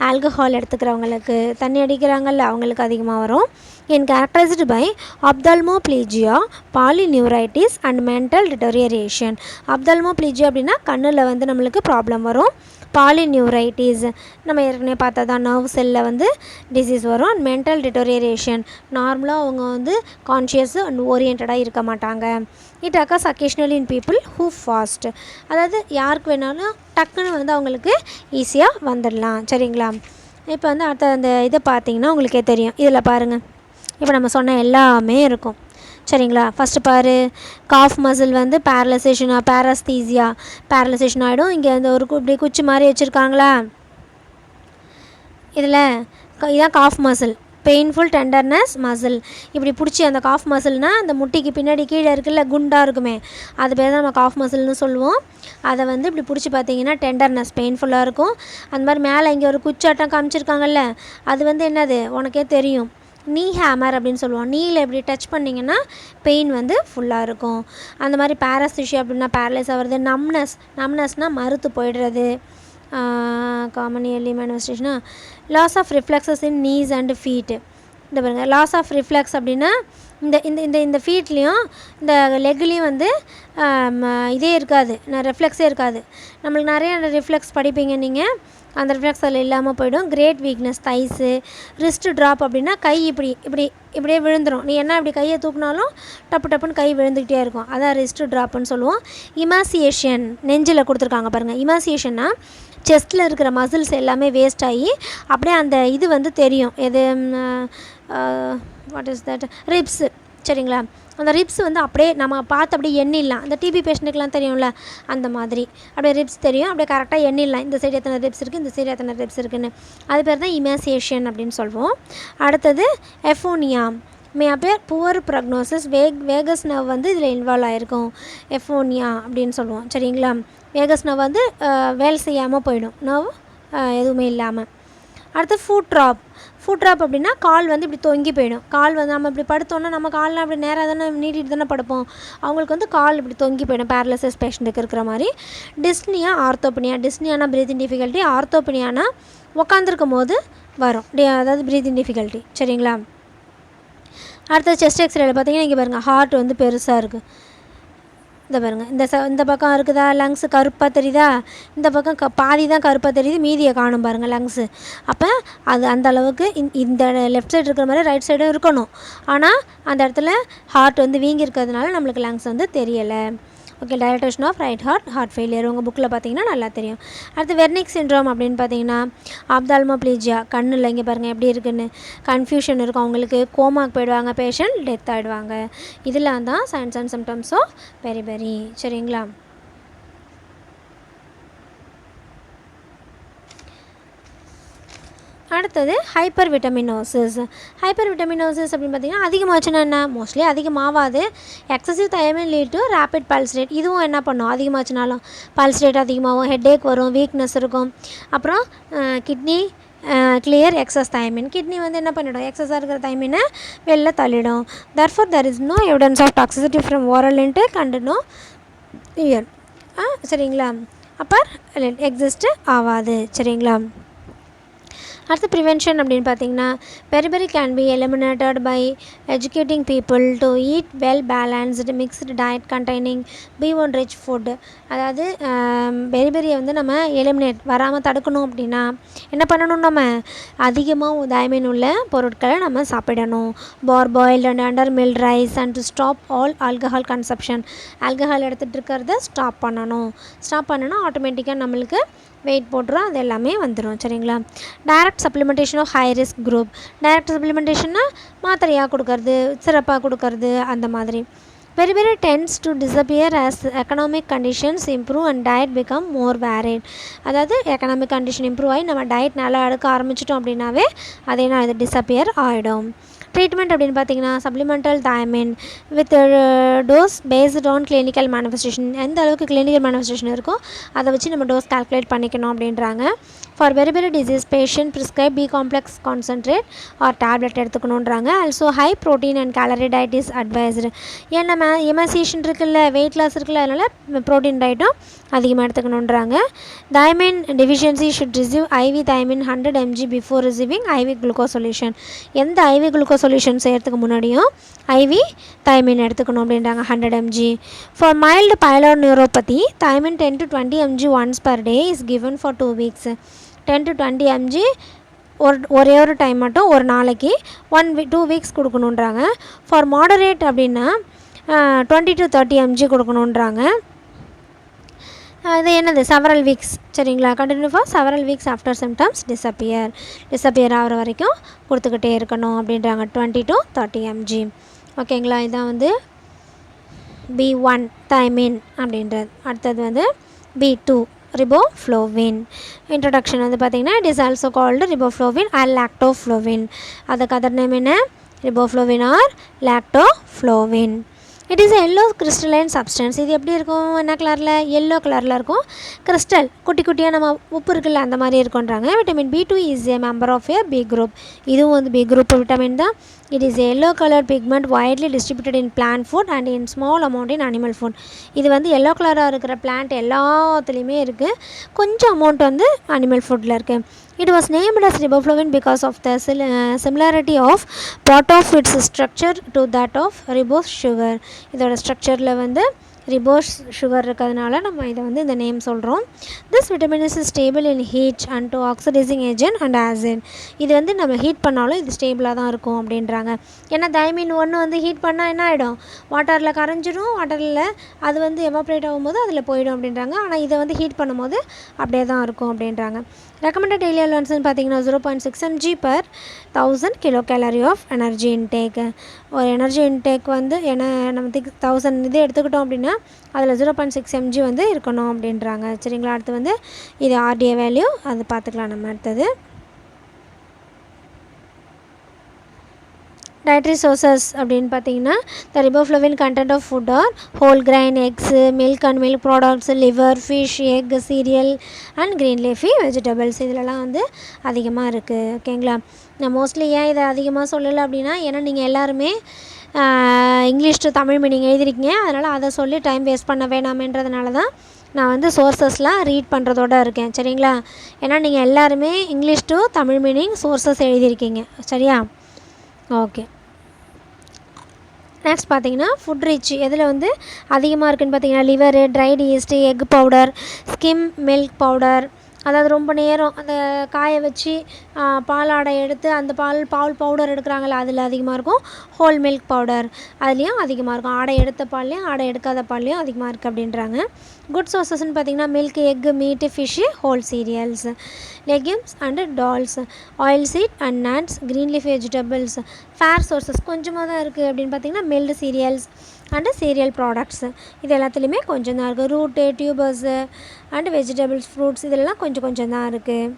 ஆல்கஹால் எடுத்துக்கிறவங்களுக்கு, தண்ணி அடிக்கிறாங்கல்ல அவங்களுக்கு அதிகமாக வரும். In characterized by ophthalmoplegia, polyneuritis and mental deterioration. Ophthalmoplegia அப்படின்னா கண்ணில் வந்து நம்மளுக்கு ப்ராப்ளம் வரும். பாலிநியூரைட்டிஸ் நம்ம ஏற்கனவே பார்த்தா தான் நர்வ் செல்லில் வந்து டிசீஸ் வரும். அண்ட் மென்டல் டிட்டோரியேஷன் நார்மலாக அவங்க வந்து கான்ஷியஸ் அண்ட் ஓரியன்டாக இருக்க மாட்டாங்க. It occurs occasionally in people who fast. அதாவது யாருக்கு வேணாலும் டக்குன்னு வந்து அவங்களுக்கு ஈஸியாக வந்துடலாம். சரிங்களா? இப்போ வந்து அடுத்த அந்த இதை பார்த்தீங்கன்னா உங்களுக்கே தெரியும். இதில் பாருங்கள், இப்போ நம்ம சொன்ன எல்லாமே இருக்கும். சரிங்களா? ஃபஸ்ட்டு பாரு, காஃப் மசில் வந்து பேரஸ்தீசியா பேரலைசேஷன் ஆகிடும். இங்கே அந்த ஒரு இப்படி குச்சி மாதிரி வச்சுருக்காங்களா, இதில் இதான் cough muscle, painful tenderness muscle. இப்படி பிடிச்சி அந்த காஃப் மசில்னால் அந்த முட்டிக்கு பின்னாடி கீழே இருக்குல்ல குண்டாக இருக்குமே, அது பேர் தான் நம்ம காஃப் மசில்னு சொல்லுவோம். அதை வந்து இப்படி பிடிச்சி பார்த்தீங்கன்னா டெண்டர்னஸ் பெயின்ஃபுல்லாக இருக்கும். அந்த மாதிரி மேலே இங்கே ஒரு குச்சாட்டம் காமிச்சிருக்காங்கல்ல, அது வந்து என்னது உனக்கே தெரியும், நீ ஹேமர் அப்படின்னு சொல்லுவோம். நீயில் எப்படி டச் பண்ணிங்கன்னா பெயின் வந்து ஃபுல்லாக இருக்கும். அந்த மாதிரி பேரஸ்தீசியா அப்படின்னா பேரலைஸ் ஆகிறது. நம்னஸ்னால் மறுத்து போயிடுறது. காமன் இயர்லி மேனிஃபெஸ்டேஷனா loss of reflexes in knees and feet. இந்த பாருங்கள், லாஸ் ஆஃப் ரிஃப்ளெக்ஸ் அப்படின்னா இந்த இந்த இந்த இந்த ஃபீட்லேயும் இந்த லெக்லேயும் வந்து இதே இருக்காது, ரெஃப்ளெக்ஸே இருக்காது. நம்மளுக்கு நிறைய ரிஃப்ளெக்ஸ் படிப்பீங்க நீங்கள், அந்த ரிஃப்ளெக்ஸ் அதில் இல்லாமல் போய்டும். Great weakness thighs. Wrist drop அப்படின்னா கை இப்படியே விழுந்துடும். நீ என்ன இப்படி கையை தூக்குனாலும் டப்புன்னு கை விழுந்துக்கிட்டே இருக்கும். அதான் ரிஸ்ட் ட்ராப்புன்னு சொல்லுவோம். இமாசியேஷன் நெஞ்சில் கொடுத்துருக்காங்க பாருங்கள். இமாசியேஷன்னா செஸ்ட்டில் இருக்கிற மசில்ஸ் எல்லாமே வேஸ்ட் ஆகி அப்படியே அந்த இது வந்து தெரியும். எது வாட் இஸ் தட், ரிப்ஸு. சரிங்களா? அந்த ரிப்ஸ் வந்து அப்படியே நம்ம பார்த்து அப்படியே எண்ணிடலாம். அந்த டிபி பேஷண்ட்டுக்கெலாம் தெரியும்ல, அந்த மாதிரி அப்படியே ரிப்ஸ் தெரியும். அப்படியே கரெக்டாக எண்ணிடலாம், இந்த சைடு எத்தனை ரிப்ஸ் இருக்குது, இந்த சைடு எத்தனை ரிப்ஸ் இருக்குதுன்னு. அது பேர் தான் இமாசியேஷன் அப்படின்னு சொல்லுவோம். அடுத்தது எஃபோனியா மே அப்பேர் புவர் ப்ரக்னோசிஸ். வேகஸ் நர்வ் வந்து இதில் இன்வால்வ் ஆகிருக்கும். எஃபோனியா அப்படின்னு சொல்லுவோம். சரிங்களா? வேகஸ் நர்வ் வந்து வேலை செய்யாமல் போயிடும், நர்வ் எதுவுமே இல்லாமல். அடுத்து ஃபுட் ட்ராப் அப்படின்னா கால் வந்து இப்படி தொங்கி போயிடும். கால் வந்து நம்ம இப்படி படுத்தோன்னா நம்ம கால்லாம் அப்படி நேராக தானே நீட்டிட்டு தானே படுப்போம். அவங்களுக்கு வந்து கால் இப்படி தொங்கி போயிடும், பேரலைசிஸ் பேஷண்ட்டுக்கு இருக்கிற மாதிரி. டிஸ்னியா ஆர்த்தோபனியா. டிஸ்னியானா ப்ரீத்திங் டிஃபிகல்ட்டி, ஆர்த்தோபனியானா உட்காந்துருக்கும் போது வரும், அதாவது ப்ரீத்திங் டிஃபிகல்ட்டி. சரிங்களா? அடுத்தது செஸ்ட் எக்ஸ்ரேல பார்த்தீங்கன்னா இங்கே பாருங்கள், ஹார்ட் வந்து பெருசாக இருக்குது. இந்த பாருங்கள், இந்த பக்கம் இருக்குதா லங்ஸு கருப்பாக தெரியுதா, இந்த பக்கம் பாதி தான் கருப்பாக தெரியுது, மீதியை காணும் பாருங்கள் லங்ஸு. அப்போ அது அந்த அளவுக்கு இந்த லெஃப்ட் சைடு இருக்கிற மாதிரி ரைட் சைடும் இருக்கணும். ஆனால் அந்த இடத்துல ஹார்ட் வந்து வீங்கி இருக்கிறதுனால நம்மளுக்கு லங்ஸ் வந்து தெரியலை. Okay, dilatation of right heart failure உங்கள் புக்கில் பார்த்தீங்கன்னா நல்லா தெரியும். அடுத்து வெர்னிக் சிண்ட்ரோம் அப்படின்னு பார்த்தீங்கன்னா ஆப்தால்மோப்ளீஜியா, கண்ணில் இங்கே பாருங்கள் எப்படி இருக்குன்னு கன்ஃபியூஷன் இருக்கும் அவங்களுக்கு. கோமாக்கு போயிடுவாங்க பேஷண்ட், டெத் ஆகிடுவாங்க. இதெல்லாம் தான் signs and symptoms of beriberi. சரிங்களா? அடுத்தது ஹைப்பர் விட்டமினோசிஸ். அப்படின்னு பார்த்திங்கன்னா அதிகமாச்சுன்னா என்ன, மோஸ்ட்லி அதிகமாகாது. Excessive thiamine lead to rapid pulse rate. இதுவும் என்ன பண்ணும், அதிகமாச்சுனாலும் பல்ஸ் ரேட் அதிகமாகும், ஹெட்டேக் வரும், வீக்னஸ் இருக்கும். அப்புறம் kidney clear excess thiamine. Kidney வந்து என்ன பண்ணிடும், எக்ஸஸாக இருக்கிற தைமினை வெளில தள்ளிடும். Therefore there is no evidence of toxicity from oral intake and no year. சரிங்களா? அப்போ எக்ஸிஸ்ட் ஆகாது. சரிங்களா? அடுத்து ப்ரிவென்ஷன் அப்படின்னு பார்த்தீங்கன்னா beriberi can be eliminated by educating people to eat well balanced mixed diet containing B1 rich food. அதாவது பெரிபெரியை வந்து நம்ம எலிமினேட் வராமல் தடுக்கணும் அப்படின்னா என்ன பண்ணணும், நம்ம அதிகமாக தைமின் உள்ள பொருட்களை நம்ம சாப்பிடணும். Boiled and under milled rice and to stop all alcohol consumption. Alcohol எடுத்துகிட்டு இருக்கிறத ஸ்டாப் பண்ணணும். ஆட்டோமேட்டிக்காக நம்மளுக்கு வெயிட் போட்டுரும், அது எல்லாமே வந்துடும். சரிங்களா? Direct supplementation of high risk group. Direct சப்ளிமெண்டேஷன்னா மாத்திரையாக கொடுக்கறது, சிறப்பாக கொடுக்கறது, அந்த மாதிரி. Beriberi tends to disappear as economic conditions improve and diet become more varied. அதாவது எக்கனாமிக் கண்டிஷன் இம்ப்ரூவ் ஆகி நம்ம டயட் நல்லா எடுக்க ஆரம்பிச்சிட்டோம் அப்படின்னாவே அதே நான் இது டிஸப்பியர் ஆகிடும். ட்ரீட்மெண்ட் அப்படின்னு பார்த்தீங்கன்னா supplemental thiamine with dose based on clinical manifestation. எந்த அளவுக்கு கிளினிக்கல் மேனிஃபெஸ்டேஷன் இருக்கோ அதை வச்சு நம்ம டோஸ் கால்குலேட் பண்ணிக்கணும் அப்படின்றாங்க. For beriberi disease patient prescribe B complex concentrate or tablet எடுத்துக்கணுன்றாங்க. Also high protein and calorie diet is advised. ஏன்னா எமசேஷன் இருக்குல்ல, வெயிட் லாஸ் இருக்குல்ல, அதனால் ப்ரோட்டீன் டயட்டும் அதிகமாக எடுத்துக்கணுன்றாங்க. thiamine deficiency should receive IV thiamine 100 mg before receiving IV glucose solution. எந்த IV glucose solution செய்யறதுக்கு முன்னாடியும் IV thiamine எடுத்துக்கணும் அப்படின்றாங்க 100 mg. For mild pyloneuropathy, thiamine 10 to 20 mg once per day is given for 2 weeks. 10 to 20 mg ஒரே ஒரு time மட்டும் ஒரு நாளைக்கு 2 வீக்ஸ் கொடுக்கணுன்றாங்க. ஃபார் மாடரேட் அப்படின்னா 20 to 30 mg கொடுக்கணுன்றாங்க. இது என்னது செவரல் வீக்ஸ், சரிங்களா? Continue for several weeks after symptoms disappear ஆகிற வரைக்கும் கொடுத்துக்கிட்டே இருக்கணும் அப்படின்றாங்க 20 to 30 mg. ஓகேங்களா? இதான் வந்து B1 thiamine அப்படின்றது. அடுத்தது வந்து B2 riboflavin. இன்ட்ரடக்ஷன் வந்து பார்த்திங்கன்னா it is also called riboflavin or lactoflavin. அதுக்கு அதர் நேம் என்ன? riboflavin or lactoflavin. It is yellow crystalline substance. இது எப்படி இருக்கும்? என்ன கலரில்? எல்லோ கலரில் இருக்கும். கிறிஸ்டல் குட்டி குட்டியாக நம்ம உப்பு இருக்குல்ல அந்த மாதிரி இருக்குன்றாங்க. Vitamin B2 is a member of a B group. இதுவும் வந்து பி குரூப் விட்டமின் தான். It is yellow colour pigment widely distributed in plant food and in small amount in animal food. இது வந்து எல்லோ கலராக இருக்கிற பிளான்ட் எல்லாத்துலேயுமே இருக்குது, கொஞ்சம் அமௌண்ட் வந்து அனிமல் ஃபுட்டில் இருக்குது. It was named as riboflavin because of the similarity of part of its structure to that of ribose sugar. இதோட ஸ்ட்ரக்சரில் வந்து ரிபோஸ் சுகர் இருக்கிறதுனால நம்ம இதை வந்து இந்த நேம் சொல்கிறோம். This vitamin is stable in heat and to oxidising agent and acid. இது வந்து நம்ம ஹீட் பண்ணாலும் இது ஸ்டேபிளாக தான் இருக்கும் அப்படின்றாங்க. ஏன்னா தைமின் ஒன்று வந்து ஹீட் பண்ணால் என்ன ஆகிடும்? வாட்டரில் கரைஞ்சிடும். வாட்டரில் அது வந்து எவாப்ரேட் ஆகும்போது அதில் போயிடும் அப்படின்றாங்க. ஆனால் இதை வந்து ஹீட் பண்ணும்போது அப்படியே தான் இருக்கும் அப்படின்றாங்க. ரெக்கமெண்டட் டெய்லி அலவன்ஸ்னு பார்த்தீங்கன்னா 0.6 mg per 1000 kcal of energy intake. ஒரு எனர்ஜி இன்டேக் வந்து என்ன நம்ம 1000 இது எடுத்துக்கிட்டோம் அப்படின்னா அதில் 0.6 mg வந்து இருக்கணும் அப்படின்றாங்க. சரிங்களா? அடுத்து வந்து இது RDA வேல்யூ, அது பார்த்துக்கலாம் நம்ம அடுத்தது. டயட்ரி சோர்சஸ் அப்படின்னு பார்த்தீங்கன்னா the riboflavin content of food are whole grain, eggs, milk and milk products, liver, fish, egg, cereal and green leafy vegetables இதிலலாம் வந்து அதிகமாக இருக்குது. ஓகேங்களா? நான் மோஸ்ட்லி ஏன் இதை அதிகமாக சொல்லலை அப்படின்னா, ஏன்னா நீங்கள் எல்லாருமே இங்கிலீஷ் டு தமிழ் மீனிங் எழுதிருக்கீங்க. அதனால் அதை சொல்லி டைம் வேஸ்ட் பண்ண வேணாமன்றதுனால தான் நான் வந்து சோர்சஸ்லாம் ரீட் பண்ணுறதோடு இருக்கேன். சரிங்களா? ஏன்னா நீங்கள் எல்லாருமே English to Tamil meaning sources எழுதியிருக்கீங்க. சரியா? ஓகே. நெக்ஸ்ட் பார்த்தீங்கன்னா ஃபுட் ரிச் எதில் வந்து அதிகமாக இருக்குதுன்னு பார்த்தீங்கன்னா liver, dried yeast, egg powder, skim milk powder, அதாவது ரொம்ப நேரம் அந்த காய வச்சு பால் ஆடை எடுத்து அந்த பால் பவுடர் எடுக்கிறாங்களா அதில் அதிகமாக இருக்கும். ஹோல் மில்க் பவுடர் அதுலேயும் அதிகமாக இருக்கும். ஆடை எடுத்த பால்லையும் ஆடை எடுக்காத பால்லையும் அதிகமாக இருக்குது அப்படின்றாங்க. குட் சோர்சஸ்ன்னு பார்த்திங்கன்னா milk, egg, meat, fish, whole cereals, legumes and dals, oil seed and nuts, green leaf vegetables. Fair sources கொஞ்சமாக தான் இருக்குது அப்படின்னு பார்த்திங்கன்னா milled cereals and cereal products இது எல்லாத்துலேயுமே கொஞ்சம் தான் இருக்குது. Root, tubers and vegetables, fruits இதெல்லாம் கொஞ்சம் தான் இருக்குது.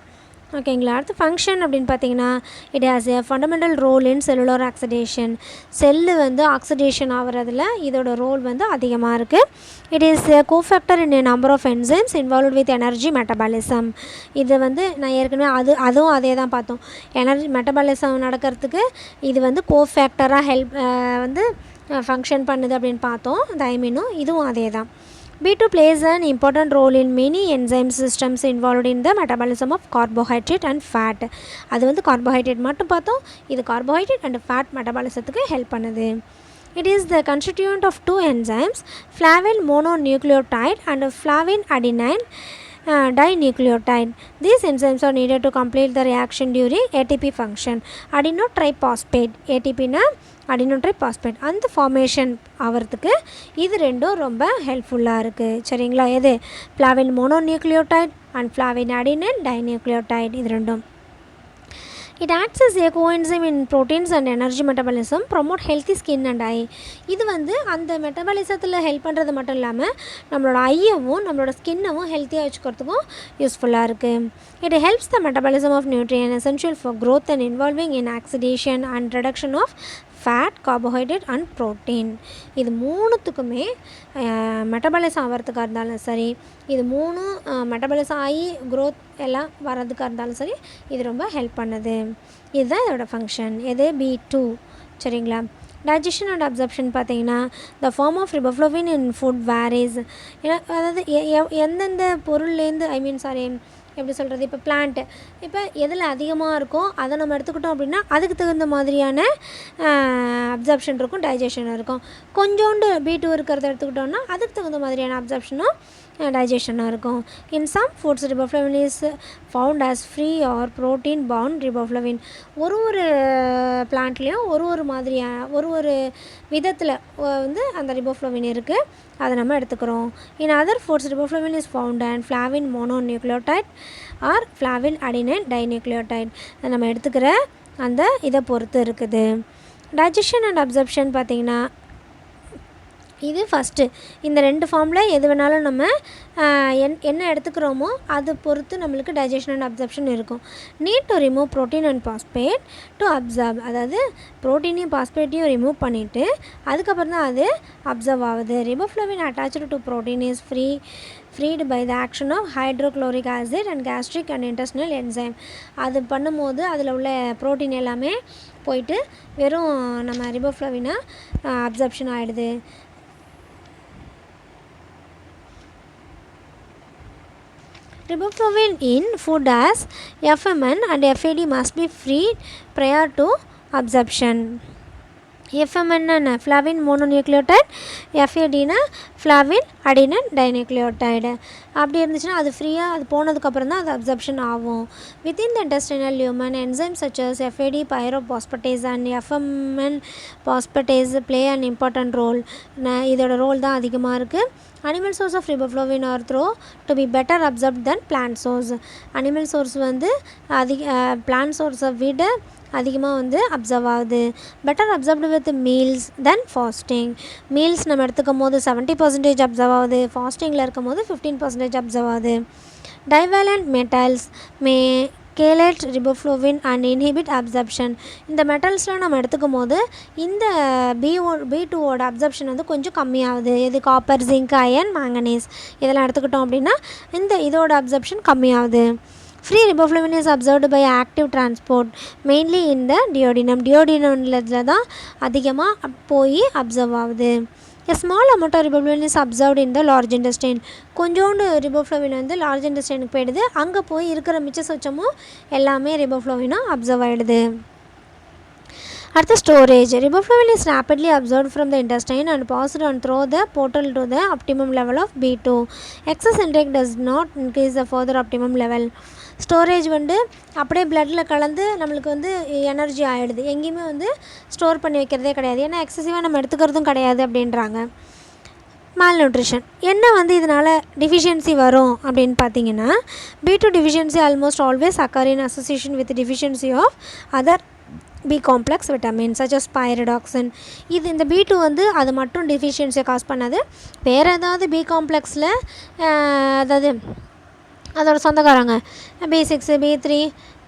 ஓகேங்களா? அடுத்து ஃபங்க்ஷன் அப்படின்னு பார்த்தீங்கன்னா it has a fundamental role in cellular oxidation. Cell வந்து ஆக்சிடேஷன் ஆகிறதுல இதோட ரோல் வந்து அதிகமாக இருக்குது. It is cofactor in a number of enzymes involved with energy metabolism. இது வந்து நான் ஏற்கனவே அதுவும் அதே தான் பார்த்தோம். எனர்ஜி மெட்டபாலிசம் நடக்கிறதுக்கு இது வந்து கோஃபேக்டராக வந்து ஃபங்க்ஷன் பண்ணுது அப்படின்னு பார்த்தோம். தைமினும் இதுவும் அதே தான். B2 plays an important role in many enzyme systems involved in the metabolism of carbohydrate and fat. அது வந்து கார்போஹைட்ரேட் மட்டும் பார்த்தோம். இது கார்போஹைட்ரேட் அண்ட் ஃபேட் மெட்டபாலிசத்துக்கு ஹெல்ப் பண்ணுது. It is the constituent of two enzymes, flavin mononucleotide and flavin adenine dinucleotide. These enzymes are needed to complete the reaction during ATP function. Adenotriphosphate, ATP na adenotriphosphate அந்த formation ஆகிறதுக்கு இது ரெண்டும் ரொம்ப ஹெல்ப்ஃபுல்லாக இருக்குது. சரிங்களா? எது? ஃப்ளாவின் மோனோநியூக்ளியோடைட் அண்ட் ஃப்ளாவின் அடினைன் டைநியூக்ளியோடைட் இது ரெண்டும். It acts as a coenzyme in proteins and energy metabolism, promote healthy skin and eye. இது வந்து அந்த மெட்டபாலிசத்தில் ஹெல்ப் பண்ணுறது மட்டும் இல்லாமல் நம்மளோட ஐயவும் நம்மளோட ஸ்கின்னவும் ஹெல்த்தியாக வச்சுக்கிறதுக்கும் யூஸ்ஃபுல்லாக இருக்குது. It helps the metabolism of nutrient essential for growth and involving in oxidation and reduction of fat, carbohydrate and protein. இது மூணுத்துக்குமே மெட்டபாலிசம் ஆகிறதுக்காக இருந்தாலும் சரி, இது மூணும் மெட்டபாலிசம் ஆகி க்ரோத் எல்லாம் வர்றதுக்காக இருந்தாலும் சரி, இது ரொம்ப ஹெல்ப் பண்ணுது. இதுதான் இதோட ஃபங்க்ஷன். எது B2. சரிங்களா. டைஜஷன் அண்ட் அப்சர்ப்ஷன் பார்த்தீங்கன்னா the form of riboflavin in food varies. அதாவது எந்தெந்த பொருள்லேருந்து எப்படி சொல்கிறது, இப்போ பிளான்ட்டு இப்போ எதில் அதிகமாக இருக்கோ அதை நம்ம எடுத்துக்கிட்டோம் அப்படின்னா அதுக்கு தகுந்த மாதிரியான அப்சர்ப்ஷன் இருக்கும், டைஜஷன் இருக்கும். கொஞ்சோண்டு B2 இருக்கிறத எடுத்துக்கிட்டோம்னா அதுக்கு தகுந்த மாதிரியான அப்சர்ப்ஷனும் டைஜஷனாக இருக்கும். In some foods riboflavin is found as free or protein bound riboflavin. ஒரு பிளான்ட்லேயும் ஒரு மாதிரியான ஒரு விதத்தில் வந்து அந்த ரிபோஃப்ளவின் இருக்குது, அதை நம்ம எடுத்துக்கிறோம். In other foods riboflavin is found and flavin mononucleotide or flavin adenine dinucleotide. நம்ம எடுத்துக்கிற அந்த இதை பொறுத்து இருக்குது. டைஜஷன் அண்ட் அப்சர்ப்ஷன் பார்த்திங்கன்னா இது ஃபஸ்ட்டு இந்த 2 ஃபார்மில் எது வேணாலும் நம்ம என்ன எடுத்துக்கிறோமோ அதை பொறுத்து நம்மளுக்கு டைஜஷன் அண்ட் அப்சர்ப்ஷன் இருக்கும். Need to remove protein and phosphate to observe. அதாவது ப்ரோட்டீனையும் பாஸ்பேட்டையும் ரிமூவ் பண்ணிவிட்டு அதுக்கப்புறம் தான் அது அப்சர்வ் ஆகுது. Riboflavin attached to protein is freed by the action of hydrochloric acid and gastric and intestinal enzyme. அது பண்ணும்போது அதில் உள்ள ப்ரோட்டீன் எல்லாமே போயிட்டு வெறும் நம்ம ரிபோஃப்ளவினை அப்சர்ப்ஷன் ஆகிடுது. Riboflavin in food as FMN and FAD must be freed prior to absorption. FMN na flavin mononucleotide, FAD na flavin adenine dinucleotide. அப்படி இருந்துச்சுன்னா அது ஃப்ரீயாக அது போனதுக்கப்புறம் தான் அது அப்சர்ப்ஷன் ஆகும். Within the intestinal human enzymes such as FAD pyrophosphatase and FMN phosphatase play an important role. இதோட ரோல் தான் அதிகமாக இருக்குது. Animal source of riboflavin are thought to be better absorbed then plant source. Animal source வந்து plant சோர்ஸை விட அதிகமாக வந்து absorb ஆகுது. Better absorbed with meals then fasting. Meals நம்ம எடுத்துக்கும் போது 70% அப்சர்வ் ஆகுது, ஃபாஸ்டிங்கில் இருக்கும் போது 15% அப்சர்வ் ஆகுது. Divalent metals May gallate riboflavin and inhibit absorption. இந்த மெட்டல்ஸ்லாம் நம்ம எடுத்துக்கும் போது இந்த B2ஓட அப்சர்ப்ஷன் வந்து கொஞ்சம் கம்மியாகுது. இது காப்பர், ஜிங்க், அயன், மேங்கனீஸ் இதெல்லாம் எடுத்துக்கிட்டோம் அப்படின்னா இதோட அப்சர்ப்ஷன் கம்மியாகுது. Free riboflavin is absorbed by active transport mainly in the duodenum. டியோடினமில் தான் அதிகமாக போய் அப்சர்வ் ஆகுது. A small amount of riboflavin is observed in the large intestine. கொஞ்சோண்டு ரிபோஃப்ளவின் வந்து லார்ஜ் இன்டெஸ்டைனுக்கு போயிடுது, அங்கே போய் இருக்கிற மிச்ச சொச்சமும் எல்லாமே ரிபோஃப்ளவினாக அப்சர்வ் ஆகிடுது. அடுத்து storage. Riboflavin is rapidly absorbed from the intestine and passed on through the portal to the optimum level of B2. Excess intake does not increase the further optimum level. Storage வந்து அப்படியே பிளட்டில் கலந்து நம்மளுக்கு வந்து energy ஆகிடுது, எங்கேயுமே வந்து store பண்ணி வைக்கிறதே கிடையாது. ஏன்னா எக்ஸசிவாக நம்ம எடுத்துக்கிறதும் கிடையாது அப்படின்றாங்க. மால் நியூட்ரிஷன் என்ன வந்து இதனால் டிஃபிஷியன்சி வரும் அப்படின்னு பார்த்தீங்கன்னா B2 deficiency almost always occur in association with deficiency of other B complex vitamin such as pyridoxine. இந்த B2 வந்து அது மட்டும் டிஃபிஷியன்சியை காஸ் பண்ணாது, வேறு ஏதாவது B காம்ப்ளெக்ஸில் அதாவது அதோட சொந்தக்காரங்க B6, B3,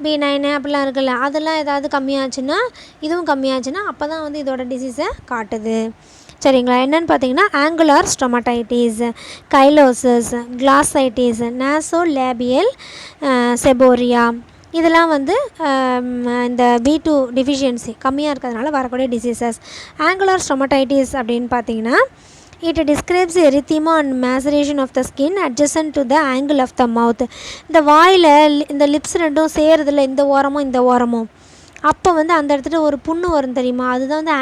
B9 அப்படிலாம் இருக்குல்ல, அதெல்லாம் ஏதாவது கம்மியாச்சுன்னா இதுவும் கம்மியாச்சுன்னா அப்போ தான் வந்து இதோட டிசீஸை காட்டுது. சரிங்களா. என்னென்னு பார்த்தீங்கன்னா ஆங்குலார் ஸ்டொமடைட்டிஸ், கைலோசிஸ், கிளாசைட்டிஸ், நாசோலேபியல் செபோரியா இதெல்லாம் வந்து இந்த B2 டிஃபிஷியன்சி கம்மியாக இருக்கிறதுனால வரக்கூடிய டிசீசஸ். ஆங்குலார் ஸ்டொமடைட்டிஸ் அப்படின்னு பார்த்தீங்கன்னா it describes erythema and maceration of the skin adjacent to the angle of the mouth. இந்த வாயில் இந்த லிப்ஸ் ரெண்டும் சேருதில்ல, இந்த ஓரமும் அப்போ வந்து அந்த இடத்துல ஒரு புண்ணு வரும் தெரியுமா, அதுதான் வந்து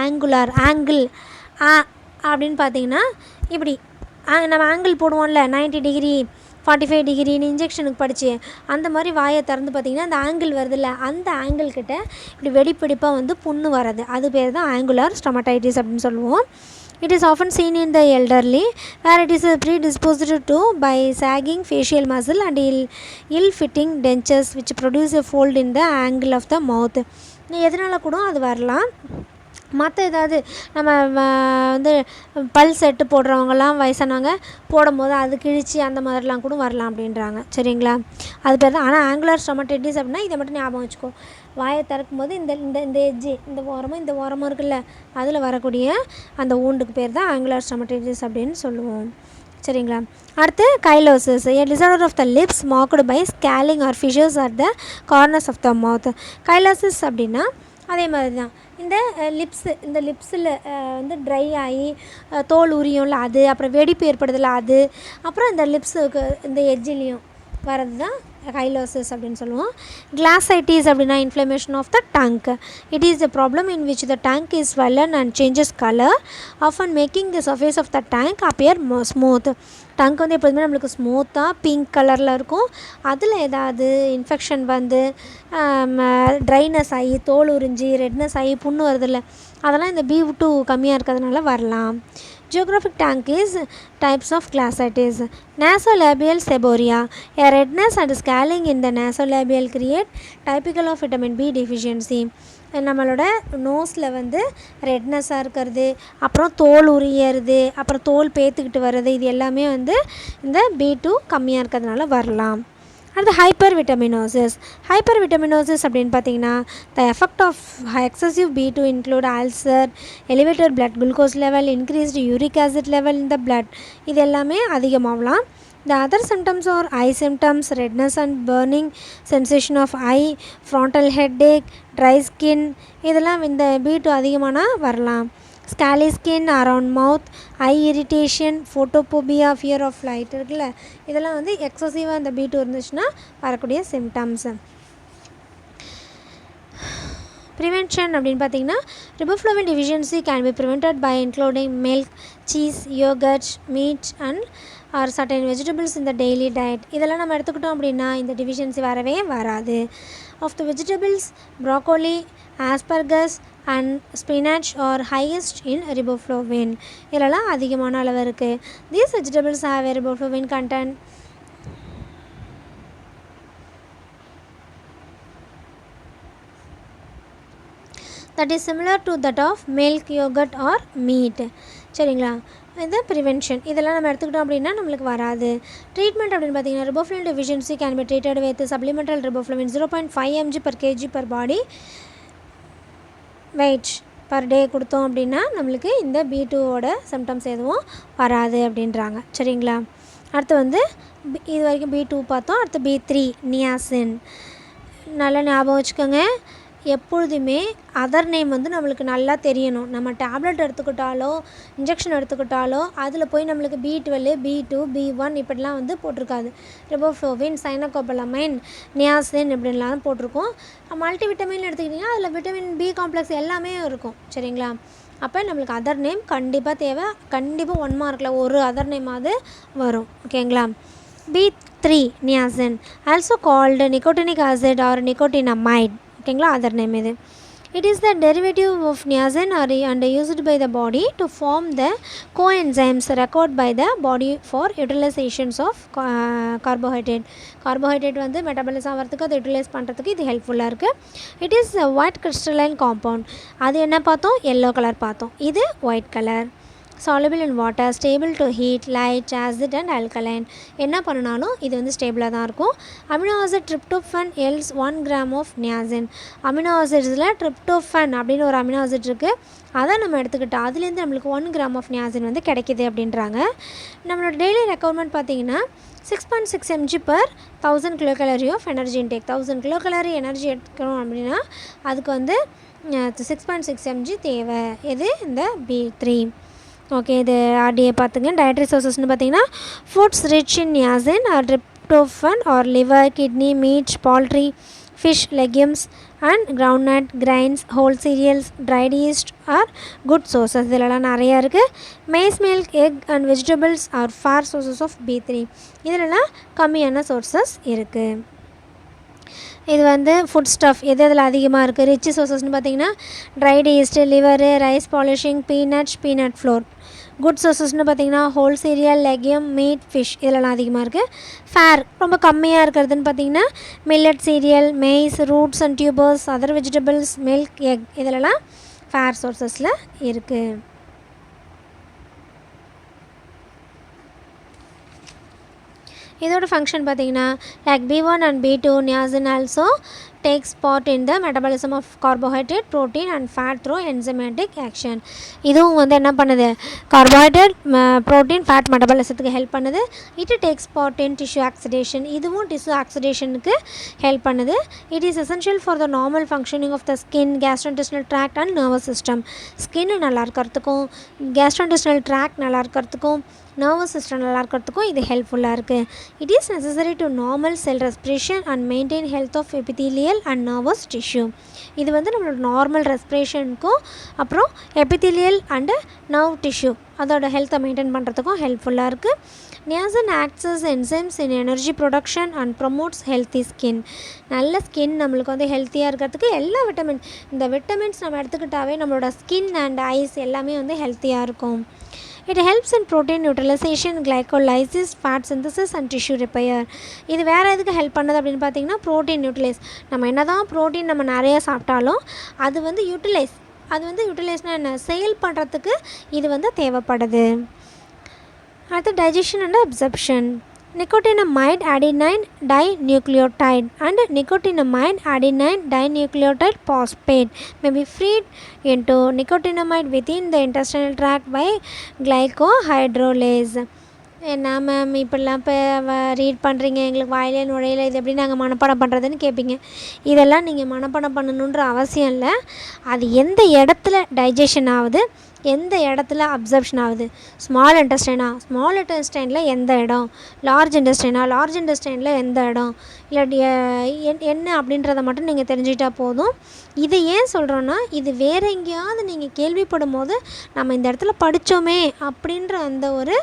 ஆங்கிள் அப்படின்னு பார்த்தீங்கன்னா இப்படி நம்ம ஆங்கிள் போடுவோம்ல 90 டிகிரி 45 டிகிரின்னு இன்ஜெக்ஷனுக்கு படித்து அந்த மாதிரி வாயை திறந்து பார்த்திங்கன்னா அந்த ஆங்கிள் வருதில்ல, அந்த ஆங்கிள் கிட்ட இப்படி வெடிப்பிடிப்பாக வந்து புண்ணு வர்றது, அது பேர் தான் ஆங்குலார் ஸ்டொமடைட்டிஸ் அப்படின்னு சொல்லுவோம். It is often seen in the elderly where it is predisposed to by sagging facial muscle and ill-fitting dentures which produce a fold in the angle of the mouth. எதனால் கூட அது வரலாம். மற்ற ஏதாவது நம்ம வந்து பல் செட்டு போடுறவங்கலாம் வயசானவங்க போடும்போது அது கிழிச்சு அந்த மாதிரிலாம் கூட வரலாம் அப்படின்றாங்க. சரிங்களா? அது பேர் தான். ஆனால் ஆங்குலர் ஸ்டொமடைட்டிஸ் அப்படின்னா இதை மட்டும் ஞாபகம் வச்சுக்கோ. வாயை திறக்கும்போது இந்த இந்த இந்த எட்ஜு இந்த ஓரமும் இருக்குல்ல, அதில் வரக்கூடிய அந்த ஊண்டுக்கு பேர் தான் ஆங்குலர் ஸ்டொமடைட்டிஸ் அப்படின்னு சொல்லுவோம். சரிங்களா? அடுத்து கைலோசிஸ், a disorder of the lips marked by scaling or fissures at the corners of the mouth. கைலோசிஸ் அப்படின்னா அதே மாதிரி தான். இந்த லிப்ஸில் வந்து ட்ரை ஆகி தோல் உரியும்ல அது, அப்புறம் வெடிப்பு ஏற்படுதில்ல அது, அப்புறம் இந்த லிப்ஸுக்கு இந்த எட்ஜிலையும் வரது தான் கைலோசிஸ் அப்படின்னு சொல்லுவோம். கிளாசைட்டிஸ் அப்படின்னா inflammation of the tongue. It is a problem in which the tongue is swollen and changes color, often making the surface of the tongue appear smooth. Tongue வந்து எப்போதுமே நம்மளுக்கு ஸ்மூத்தாக பிங்க் கலரில் இருக்கும். அதில் ஏதாவது இன்ஃபெக்ஷன் வந்து ட்ரைனஸ் ஆகி தோல் உறிஞ்சி ரெட்னஸ் ஆகி புண்ணு வருதில்ல, அதெல்லாம் இந்த B2 கம்மியாக இருக்கிறதுனால வரலாம். Geographic tongue is types of glossitis. Nasolabial seborrhea, a redness and scaling in the nasolabial create typical of vitamin B deficiency. நம்மளோட நோஸில் வந்து ரெட்னஸாக இருக்கிறது, அப்புறம் தோல் உரியறது, அப்புறம் தோல் பேத்துக்கிட்டு வர்றது, இது எல்லாமே வந்து இந்த B2 கம்மியாக இருக்கிறதுனால வரலாம். அடுத்து ஹைப்பர்விட்டமினோசிஸ். ஹைப்பர்விட்டமினோசிஸ் அப்படின்னு பார்த்தீங்கன்னா the effect of excessive B2 include ulcer, elevated blood glucose level, increased uric acid level in the blood, இது எல்லாமே அதிகமாகலாம். The other symptoms are eye symptoms, redness and burning sensation of eye, frontal headache, dry skin, இதெல்லாம் இந்த B2 அதிகமானால் வரலாம். Scaly skin around mouth, eye irritation, photophobia, fear of light இருக்குல்ல, இதெல்லாம் வந்து எக்ஸசிவாக இந்த B2 இருந்துச்சுன்னா வரக்கூடிய சிம்டம்ஸ். ப்ரிவென்ஷன் அப்படின்னு பார்த்தீங்கன்னா riboflavin deficiency can be prevented by including milk, cheese, yogurt, meat and or certain vegetables இந்த டெய்லி டயட். இதெல்லாம் நம்ம எடுத்துக்கிட்டோம் அப்படின்னா இந்த டிஃபிஷியன்சி வரவே வராது. Of the vegetables broccoli, asparagus and spinach are highest in riboflavin. இதெல்லாம் அதிகமான அளவு இருக்குது. These vegetables have a riboflavin content that is similar to that of milk, yogurt or meat. சரிங்களா? இது ப்ரிவென்ஷன். இதெல்லாம் நம்ம எடுத்துக்கிட்டோம் அப்படின்னா நம்மளுக்கு வராது. ட்ரீட்மெண்ட் அப்படின்னு பார்த்தீங்கன்னா riboflavin deficiency can be treated with supplemental riboflavin 0.5 mg per kg per body weight per day கொடுத்தோம் அப்படின்னா நம்மளுக்கு இந்த B2ஓட சிம்டம்ஸ் எதுவும் வராது அப்படின்றாங்க. சரிங்களா? அடுத்து வந்து இது வரைக்கும் B2 பார்த்தோம். அடுத்து B3 நியாசின். நல்லா ஞாபகம் வச்சுக்கோங்க, எப்பொழுதுமே அதர் நேம் வந்து நம்மளுக்கு நல்லா தெரியணும். நம்ம டேப்லெட் எடுத்துக்கிட்டாலோ இன்ஜெக்ஷன் எடுத்துக்கிட்டாலோ அதில் போய் நம்மளுக்கு B12, B2, B1 இப்படிலாம் வந்து போட்டிருக்காது. ரிபோஃப்ளோவின், சைனோகோபலமைன், நியாசின் இப்படின்லாம் போட்டிருக்கோம். மல்டிவிட்டமின் எடுத்துக்கிட்டிங்கன்னா அதில் விட்டமின் B காம்ப்ளெக்ஸ் எல்லாமே இருக்கும். சரிங்களா? அப்போ நம்மளுக்கு அதர் நேம் கண்டிப்பாக தேவை. கண்டிப்பாக 1 மார்க்கில் ஒரு அதர் நேமாவது வரும். ஓகேங்களா? B3 நியாசின், also called nicotinic acid or nicotinamide. ஓகேங்களா? அதர் நேம் இது. It is the derivative of niacin and used by the body to form the coenzymes required by the body for utilizations of carbohydrate வந்து metabolism ஆகிறதுக்கு அதை utilise பண்ணுறதுக்கு இது ஹெல்ப்ஃபுல்லாக இருக்குது. It is white crystalline compound. அது என்ன பார்த்தோம்? எல்லோ கலர் பார்த்தோம். இது white colour. soluble in water, stable to heat, light, acid and alkaline. என்ன பண்ணனாலும் இது வந்து ஸ்டேபிளாக தான் இருக்கும். Amino acid tryptophan else 1 gram of niacin. Amino ஆசிட்ஸில் ட்ரிப்டோஃபன் அப்படின்னு ஒரு அமினோ ஆசிட் இருக்குது. அதை நம்ம எடுத்துக்கிட்டோம், அதுலேருந்து நம்மளுக்கு 1 gram of நியாசின் வந்து கிடைக்கிது அப்படின்றாங்க. நம்மளோட டெய்லி ரெக்குவயர்மெண்ட் பார்த்தீங்கன்னா 6.6 mg per 1000 kilocalorie of energy intake. 1000 kilocalorie energy எடுத்துக்கணும் அப்படின்னா அதுக்கு வந்து 6.6 mg தேவை. இது இந்த B3. ஓகே, இது ஆர்டிஏ பார்த்துங்க. டயட்ரி சோர்சஸ்னு பார்த்தீங்கன்னா foods rich in niacin or tryptophan or liver, kidney, meat, poultry, fish, legumes and groundnut, grains, whole cereals, dried yeast are good sources. இதிலலாம் நிறையா இருக்குது. Maize, milk, egg and vegetables are poor sources of B3. இதிலலாம் கம்மியான sources இருக்குது. இது வந்து food stuff எது அதில் அதிகமாக இருக்குது? ரிச் சோர்சஸ்னு பார்த்தீங்கன்னா dried yeast, liver, rice polishing, peanut flour. Good சோர்சஸ்னு பார்த்தீங்கன்னா whole cereal, legume, meat, fish இதெல்லாம் அதிகமாக இருக்குது. ஃபேர் ரொம்ப கம்மியாக இருக்கிறதுன்னு பார்த்தீங்கன்னா millet cereal, maize, roots and tubers, other vegetables, milk, egg இதெல்லாம் ஃபேட் சோர்ஸஸில் இருக்குது. இதோட ஃபங்க்ஷன் பார்த்திங்கன்னா like B1 and B2 niacin also takes part in the metabolism of carbohydrate, protein and fat through enzymatic action. இதுவும் வந்து என்ன பண்ணுது, carbohydrate protein fat மெட்டபாலிசத்துக்கு ஹெல்ப் பண்ணுது. It takes part in tissue oxidation, இதுவும் டிஷ்யூ ஆக்சிடேஷனுக்கு help பண்ணுது. It is essential for the normal functioning of the skin, gastrointestinal tract and nervous system. Skin நல்லா இருக்கிறதுக்கும் கேஸ்ட்ரோஇன்டெஸ்டினல் ட்ராக்ட் நல்லா இருக்கிறதுக்கும் நர்வஸ் சிஸ்டம் நல்லா இருக்கிறதுக்கும் இது ஹெல்ப்ஃபுல்லாக இருக்குது. It is necessary to normal cell respiration and maintain health of epithelial and nervous tissue. இது வந்து நம்மளோட நார்மல் ரெஸ்பிரேஷனுக்கும் அப்புறம் எபிதீலியல் அண்டு நர்வ் டிஷ்யூ அதோட ஹெல்த்தை மெயின்டைன் பண்ணுறதுக்கும் ஹெல்ப்ஃபுல்லாக இருக்குது. Niacin acts as enzymes in energy production and promotes healthy skin. நல்ல ஸ்கின் நம்மளுக்கு வந்து ஹெல்த்தியாக இருக்கிறதுக்கு எல்லா இந்த விட்டமின்ஸ் நம்ம எடுத்துக்கிட்டாவே நம்மளோட ஸ்கின் அண்ட் ஐஸ் எல்லாமே வந்து ஹெல்த்தியாக இருக்கும். It helps in protein neutralization, glycolysis, fat synthesis and tissue repair. இது வேறு எதுக்கு ஹெல்ப் பண்ணுது அப்படின்னு பார்த்தீங்கன்னா ப்ரோட்டீன் யூட்டிலைஸ். நம்ம என்ன தான் ப்ரோட்டீன் நம்ம நிறைய சாப்பிட்டாலும் அது வந்து யூட்டிலைஸ்னால் என்ன, செயல் பண்ணுறதுக்கு இது வந்து தேவைப்படுது. அடுத்து digestion and absorption. nicotinamide adenine dinucleotide and nicotinamide adenine dinucleotide phosphate may be freed into nicotinamide within the intestinal tract by glycohydrolase. என்ன மேம் இப்படிலாம் இப்போ ரீட் பண்ணுறீங்க, எங்களுக்கு வாயிலே நுழையில, இது எப்படி நாங்கள் மனப்பாடம் பண்ணுறதுன்னு கேட்பீங்க. இதெல்லாம் நீங்கள் மனப்பாடம் பண்ணணுன்ற அவசியம் இல்லை. அது எந்த இடத்துல டைஜஷன் ஆகுது, எந்த இடத்துல அப்சர்ப்ஷன் ஆகுது, ஸ்மால் இன்டெஸ்டைனில் எந்த இடம், லார்ஜ் இன்டெஸ்டைனில் எந்த இடம், இல்லாட்டி என்ன அப்படின்றத மட்டும் நீங்கள் தெரிஞ்சுக்கிட்டால் போதும். இது ஏன் சொல்கிறோன்னா, இது வேறு எங்கேயாவது நீங்கள் கேள்விப்படும் போது நம்ம இந்த இடத்துல படித்தோமே அப்படின்ற அந்த ஒரு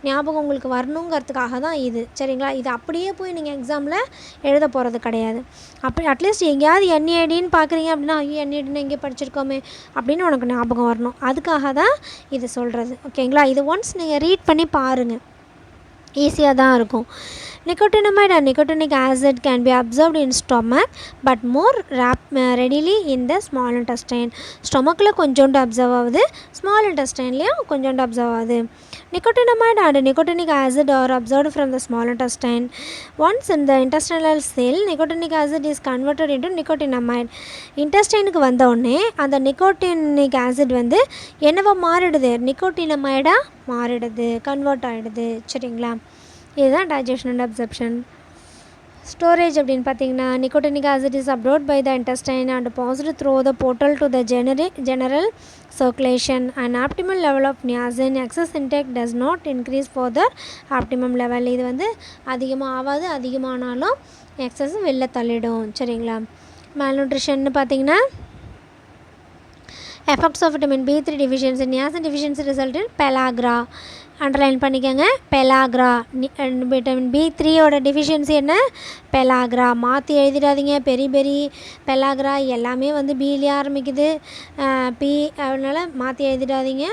ஞாபகம் உங்களுக்கு வரணுங்கிறதுக்காக தான் இது. சரிங்களா? இது அப்படியே போய் நீங்கள் எக்ஸாமில் எழுத போகிறது கிடையாது. அப்படி அட்லீஸ்ட் எங்கேயாவது என்ஏடின்னு பார்க்குறீங்க அப்படின்னா, ஐயோ என்ஏடின்னு எங்கே படிச்சிருக்கோமே அப்படின்னு உனக்கு ஞாபகம் வரணும். அதுக்காக தான் இது சொல்கிறது. ஓகேங்களா? இது ஒன்ஸ் நீங்கள் ரீட் பண்ணி பாருங்கள், ஈஸியாக தான் இருக்கும். Nicotinamide and nicotinic acid can be absorbed in stomach but more readily in the small intestine. Stomachல கொஞ்சோண்டு அப்சர்வ் ஆகுது, ஸ்மால் இன்டெஸ்டைன்லேயும் கொஞ்சோண்டு அப்சர்வ் ஆகுது. Nicotinamide and nicotinic acid are absorbed from the small intestine. Once in the intestinal cell, nicotinic acid is converted into nicotinamide. இன்டெஸ்டைனுக்கு வந்தோடனே அந்த nicotinic acid வந்து என்னவா மாறிடுது, நிக்கோட்டினமைடாக மாறிடுது, கன்வெர்ட் ஆகிடுது. சரிங்களா? இதுதான் டைஜஷன் அண்ட் அப்சர்ப்ஷன். ஸ்டோரேஜ் அப்படின்னு பார்த்தீங்கன்னா, nicotinic acid is absorbed by the intestine and passed through the portal to the general circulation. And optimal level of niacin excess intake does not increase further optimum level. இது வந்து அதிகமாக ஆகாது, அதிகமானாலும் excess வெளில தள்ளிடும். சரிங்களா? malnutrition பார்த்தீங்கன்னா, effects of vitamin B3 deficiency, niacin deficiency result in pellagra. Underline பண்ணிக்கோங்க, pellagra. Vitamin B3 ஓட deficiency என்ன, பெலாக்ரா. மாற்றி எழுதிடாதீங்க, பெரி பெலாக்ரா எல்லாமே வந்து பிலே ஆரம்பிக்குது, பி, அதனால் மாற்றி எழுதிடாதீங்க.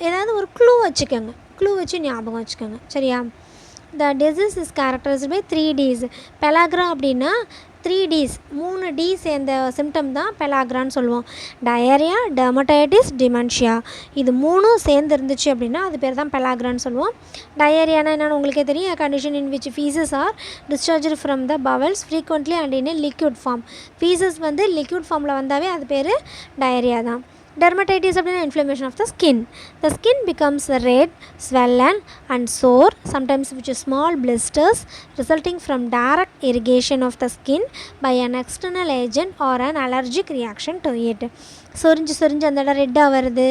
ஏதாவது ஒரு க்ளூ வச்சுக்கோங்க, க்ளூ வச்சு ஞாபகம் வச்சுக்கோங்க. சரியா? The disease is characterized by 3 Ds. Pellagra அப்படின்னா 3 Ds, 3 D சேர்ந்த சிம்டம் தான் பெலாக்ரான்னு சொல்லுவோம். Diarrhoea, dermatitis, dementia. இது 3 சேர்ந்து இருந்துச்சு அப்படின்னா அது பேர் தான் பெலாக்ரான்னு சொல்லுவோம். டயரியானா என்னென்னு உங்களுக்கே தெரியும், condition in which feces are discharge from the bowels frequently and in liquid form. Feces வந்து லிக்யூட் ஃபார்மில் வந்தாவே அது பேர் டயரியா தான். Dermatitis அப்படின்னா inflammation of the skin. The skin becomes red, swollen and sore, sometimes with small blisters resulting from direct irrigation of the skin by an external agent or an allergic reaction to it. சொரிஞ்சு அந்த இடம் ரெட்டாக வருது,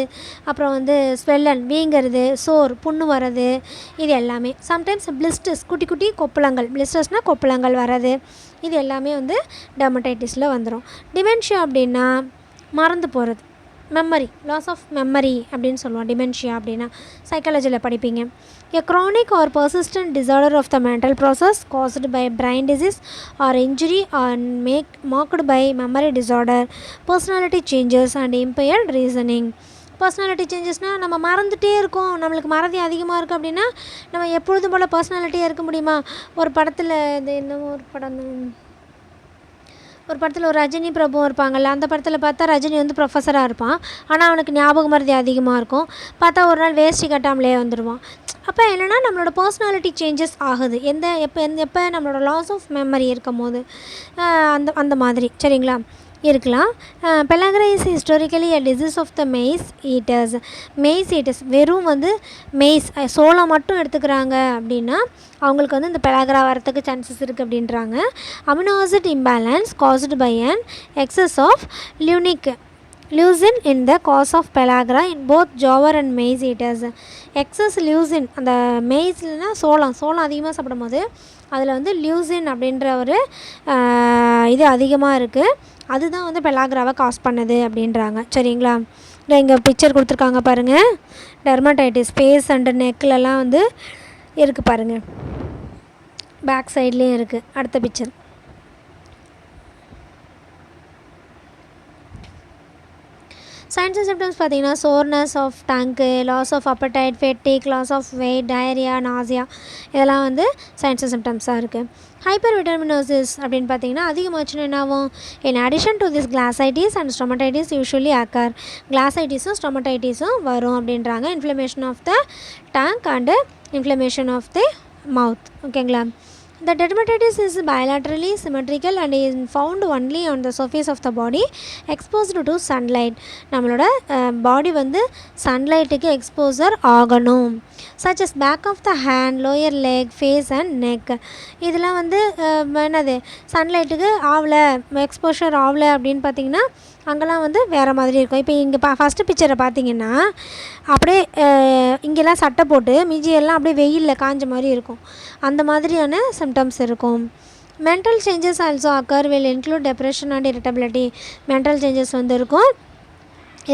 அப்புறம் வந்து swollen வீங்கிறது, சோர் புண்ணு வர்றது, இது எல்லாமே. சம்டைம்ஸ் பிளிஸ்டர்ஸ், குட்டி குட்டி கொப்பளங்கள், பிளிஸ்டர்ஸ்னால் கொப்பளங்கள் வர்றது, இது எல்லாமே வந்து டெர்மடைட்டிஸில் வந்துடும். டிமென்ஷியா அப்படின்னா மறந்து போகிறது, மெமரி லாஸ் ஆஃப் மெமரி அப்படின்னு சொல்லுவோம். டிமென்ஷியா அப்படின்னா சைக்காலஜியில் படிப்பீங்க. A chronic or persistent disorder of the mental process caused by brain disease or injury or marked by memory disorder, personality changes and impaired reasoning. Personality சேஞ்சஸ்னால் நம்ம மறந்துகிட்டே இருக்கோம், நம்மளுக்கு மறதி அதிகமாக இருக்குது அப்படின்னா நம்ம எப்பொழுதும் போல் பர்சனாலிட்டியாக இருக்க முடியுமா? ஒரு படத்தில் இது என்னமோ ஒரு படம், ஒரு படத்தில் ஒரு ரஜினி பிரபுவும் இருப்பாங்கள்ல, அந்த படத்தில் பார்த்தா ரஜினி வந்து ப்ரொஃபஸராக இருப்பான். ஆனால் அவனுக்கு ஞாபக மறதி அதிகமாக இருக்கும். பார்த்தா ஒரு நாள் வேஷ்டி கட்டாமலே வந்துடுவான். அப்போ என்னென்னா நம்மளோட பர்சனாலிட்டி சேஞ்சஸ் ஆகுது. எப்போ நம்மளோட லாஸ் ஆஃப் மெமரி இருக்கும் போது அந்த அந்த மாதிரி சரிங்களா இருக்கலாம். Pellagra is historically a disease of the maize eaters. வெறும் வந்து மெய்ஸ் சோளம் மட்டும் எடுத்துக்கிறாங்க அப்படின்னா அவங்களுக்கு வந்து இந்த பெலாக்ரா வரத்துக்கு சான்சஸ் இருக்குது அப்படின்றாங்க. Amino acid imbalance caused by an excess of leucine in the cause of pellagra in both jowar and maize eaters. Excess leucine அந்த மெய்ஸ்னா சோளம் அதிகமாக சாப்பிடும் போது அதில் வந்து லியூசின் அப்படின்ற ஒரு இது அதிகமாக இருக்குது. அதுதான் வந்து பெலாக்ராவை காஸ் பண்ணுது அப்படின்றாங்க சரிங்களா. இங்கே பிக்சர் கொடுத்துருக்காங்க பாருங்கள். டெர்மடைட்டிஸ் ஃபேஸ் அண்ட் நெக்லலாம் வந்து இருக்குது பாருங்கள். பேக் சைட்லேயும் இருக்குது. அடுத்த பிக்சர் சைன்ஸ் அண்ட் சிம்டம்ஸ் பார்த்தீங்கன்னா soreness of tongue, loss of appetite, fatigue, loss of weight, diarrhoea, nausea இதெல்லாம் வந்து சைன்ஸ் அண்ட் சிம்டம்ஸாக இருக்குது. ஹைப்பர் விட்டமினோசிஸ் அப்படின்னு பார்த்தீங்கன்னா அதிகமாச்சுன்னா என்ன ஆகும்? In addition to this glossitis and stomatitis usually occur. கிளாசைட்டிஸும் ஸ்டொமடைட்டிஸும் வரும் அப்படின்றாங்க. Inflammation of the tongue and inflammation of the mouth. ஓகேங்களா. The dermatitis is bilaterally symmetrical and is found only on the surface of the body exposed to sunlight. நம்மளோட பாடி வந்து சன்லைட்டுக்கு exposure ஆகணும். such as back of the hand, lower leg, face and neck. இதெல்லாம் வந்து என்னது சன்லைட்டுக்கு ஆகலை, exposure ஆகலை அப்படின்னு பார்த்திங்கன்னா அங்கெல்லாம் வந்து வேறு மாதிரி இருக்கும். இப்போ இங்கே ஃபஸ்ட்டு பிக்சரை பார்த்திங்கன்னா அப்படியே இங்கெல்லாம் சட்டை போட்டு மிஜியெல்லாம் அப்படியே வெயிலில் காஞ்ச மாதிரி இருக்கும். அந்த மாதிரியான சிம்டம்ஸ் இருக்கும். Mental changes also occur will include depression and irritability. Mental changes வந்து இருக்கும்,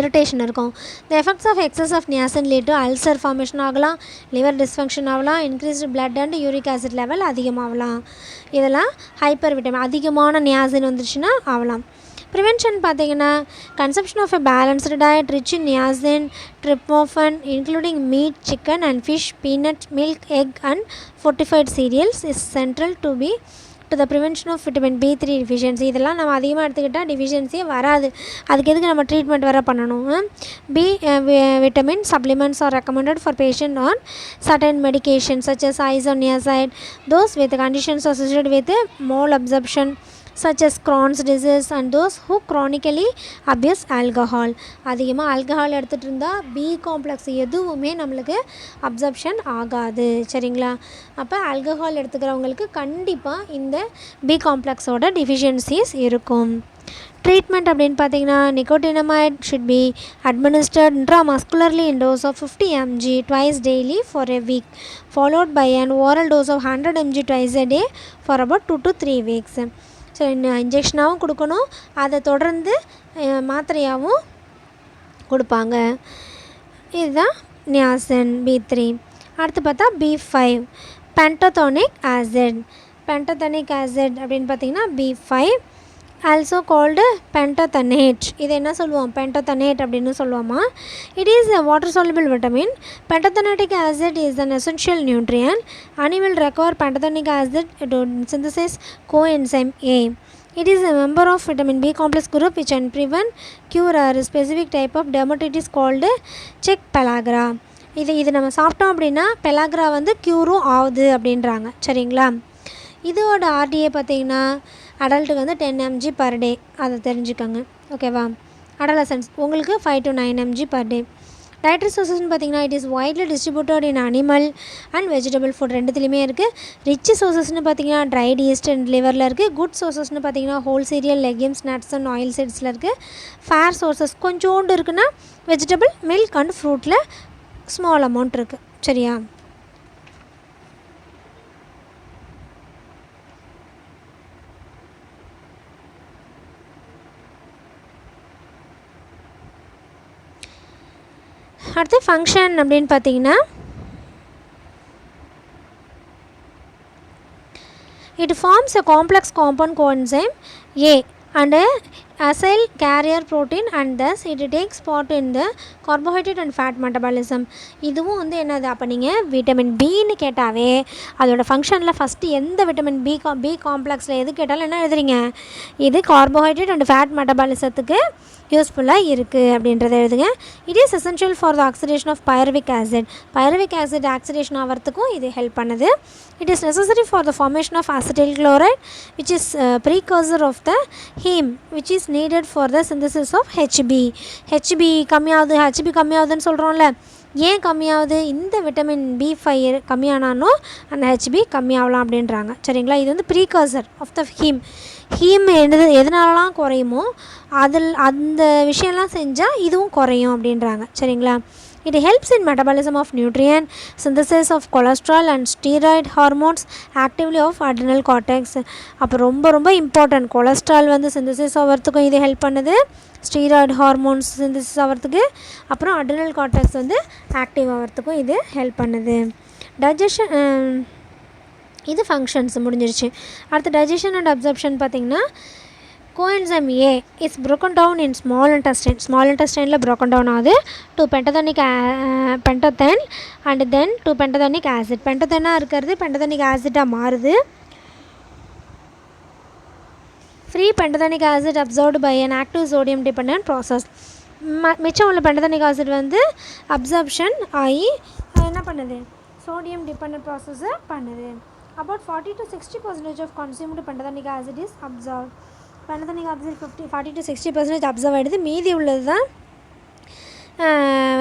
இரிட்டேஷன் இருக்கும். The effects of excess of niacin lead to ulcer formation ஆகலாம், லிவர் டிஸ்ஃபங்க்ஷன் ஆகலாம், increased blood and uric acid level அதிகமாகலாம். இதெல்லாம் hyper vitamin அதிகமான niacin வந்துருச்சுன்னா ஆகலாம். ப்ரிவென்ஷன் பார்த்தீங்கன்னா consumption of a balanced diet rich in niacin, tryptophan including meat, chicken and fish, peanut, milk, egg and fortified cereals is central to the prevention of vitamin B3 deficiency. இதெல்லாம் நம்ம அதிகமாக எடுத்துக்கிட்டால் டிஃபிஷியன்சியே வராது. அதுக்கு எதுக்கு நம்ம ட்ரீட்மெண்ட் வேறு பண்ணணும்? Vitamin supplements are recommended for patient on certain medication such as isoniazid, those with conditions associated with mole absorption such as Crohn's disease and those who chronically abuse alcohol. அதிகமாக ஆல்கஹால் எடுத்துகிட்டு இருந்தால் B complex எதுவுமே நம்மளுக்கு absorption ஆகாது சரிங்களா. அப்போ alcohol எடுத்துக்கிறவங்களுக்கு கண்டிப்பாக இந்த பி காம்ப்ளெக்ஸோட டிஃபிஷியன்சிஸ் இருக்கும். ட்ரீட்மெண்ட் அப்படின்னு பார்த்தீங்கன்னா nicotinamide should be administered intramuscularly in dose of 50 mg twice daily for a week followed by an oral dose of 100 mg twice a day for about 2 to 3 weeks. So இன்ஜெக்ஷனாகவும் கொடுக்கணும், அதை தொடர்ந்து மாத்திரையாகவும் கொடுப்பாங்க. இதுதான் niacin B3. அடுத்து பார்த்தா B5 பென்டோதோனிக் acid. பென்டோதோனிக் acid அப்படின்னு பார்த்தீங்கன்னா B5 also called பென்டோதனேட். இது என்ன சொல்லுவோம்? பென்டோதனேட் அப்படின்னு சொல்லுவோமா. It is a water soluble vitamin. Pantothenate acid is an essential nutrient. Animal require pantothenic acid to synthesize coenzyme A. It is a member of vitamin B complex group which can prevent cure a specific type of dermatitis called check pellagra. இது நம்ம சாப்பிட்டோம் அப்படின்னா pellagra வந்து க்யூரும் ஆகுது அப்படின்றாங்க சரிங்களா. இதோட RDA பார்த்திங்கன்னா அடல்ட்டுக்கு வந்து 10 mg per day, அதை தெரிஞ்சுக்கோங்க ஓகேவா. அடலசன்ஸ் உங்களுக்கு 5 to 9 mg per day. Dietary சோர்சஸ்ன்னு பார்த்தீங்கன்னா it is widely distributed in animal and vegetable food ரெண்டுத்துலேயுமே இருக்குது. ரிச் சோர்சஸ்ன்னு பார்த்தீங்கன்னா ட்ரைட் ஈஸ்ட் அண்ட் லிவரில் இருக்குது. குட் சோர்சஸ்ன்னு பார்த்தீங்கன்னா whole cereal, legumes, nuts and oil சீட்ஸில் இருக்குது. ஃபேர் சோர்சஸ் கொஞ்சோண்டு இருக்குன்னா வெஜிடபிள், மில்க் அண்ட் ஃப்ரூட்டில் ஸ்மால் அமௌண்ட் இருக்குது சரியா. அடுத்து ஃபங்க்ஷன் அப்படின்னு பார்த்தீங்கன்னா it forms a complex compound coenzyme A and acyl carrier protein and thus it takes part in the carbohydrate and fat metabolism. இதுவும் வந்து என்னது, அப்போ நீங்கள் விட்டமின் பின்னு கேட்டாவே அதோட ஃபங்க்ஷனில் ஃபஸ்ட்டு எந்த விட்டமின் பி காம்ப்ளெக்ஸில் எது கேட்டாலும் என்ன எழுதுறீங்க, இது கார்போஹைட்ரேட் அண்ட் ஃபேட் மெட்டபாலிசத்துக்கு யூஸ்ஃபுல்லாக இருக்குது அப்படின்றத எழுதுங்க. It is essential for the oxidation of pyruvic acid oxidation ஆகிறதுக்கும் இது ஹெல்ப் பண்ணுது. It is necessary for the formation of acetyl chloride which is precursor of the heme which is needed for the synthesis of HB கம்மியாகுதுன்னு சொல்கிறோம்ல. ஏன் கம்மியாகுது, இந்த vitamin B5 கம்மியானாலும் அந்த HB கம்மியாகலாம் அப்படின்றாங்க. சரிங்களா, இது வந்து ப்ரீகர்சர் ஆஃப் த ஹீம் எதனாலலாம் குறையுமோ அந்த விஷயம்லாம் செஞ்சால் இதுவும் குறையும் அப்படின்றாங்க. சரிங்களா, it helps in metabolism of nutrient, synthesis of cholesterol and steroid hormones, actively of adrenal cortex. அப்போ ரொம்ப இம்பார்ட்டன்ட், கொலஸ்ட்ரால் வந்து சிந்தசிஸ் ஆகிறதுக்கும் இது ஹெல்ப் பண்ணுது, ஸ்டீராய்டு ஹார்மோன்ஸ் சிந்தசிஸ் ஆகிறதுக்கு, அப்புறம் அட்ரினல் கார்டெக்ஸ் வந்து ஆக்டிவ் ஆகிறதுக்கும் இது ஹெல்ப் பண்ணுது. டைஜஷன் இது ஃபங்க்ஷன்ஸ் முடிஞ்சிருச்சு. அடுத்து டைஜஷன் அண்ட் அப்சர்ப்ஷன் பார்த்திங்கன்னா, coenzyme A is broken down in small intestine broken down ஆகுது to pentethane and then to pentothenic acid. pentethane இருக்கிறது pentothenic acid மாறுது. free pentothenic acid absorbed by an active sodium dependent process. மிச்சம் உள்ள pentothenic acid வந்து absorption ஆகி என்ன பண்ணுது, sodium dependent ப்ராசஸை பண்ணுது. about 40 to 60% of consumed pentothenic acid is absorbed. pentothenic acid 40 to 60% observe ஆகிடுது. மீதி உள்ளது தான்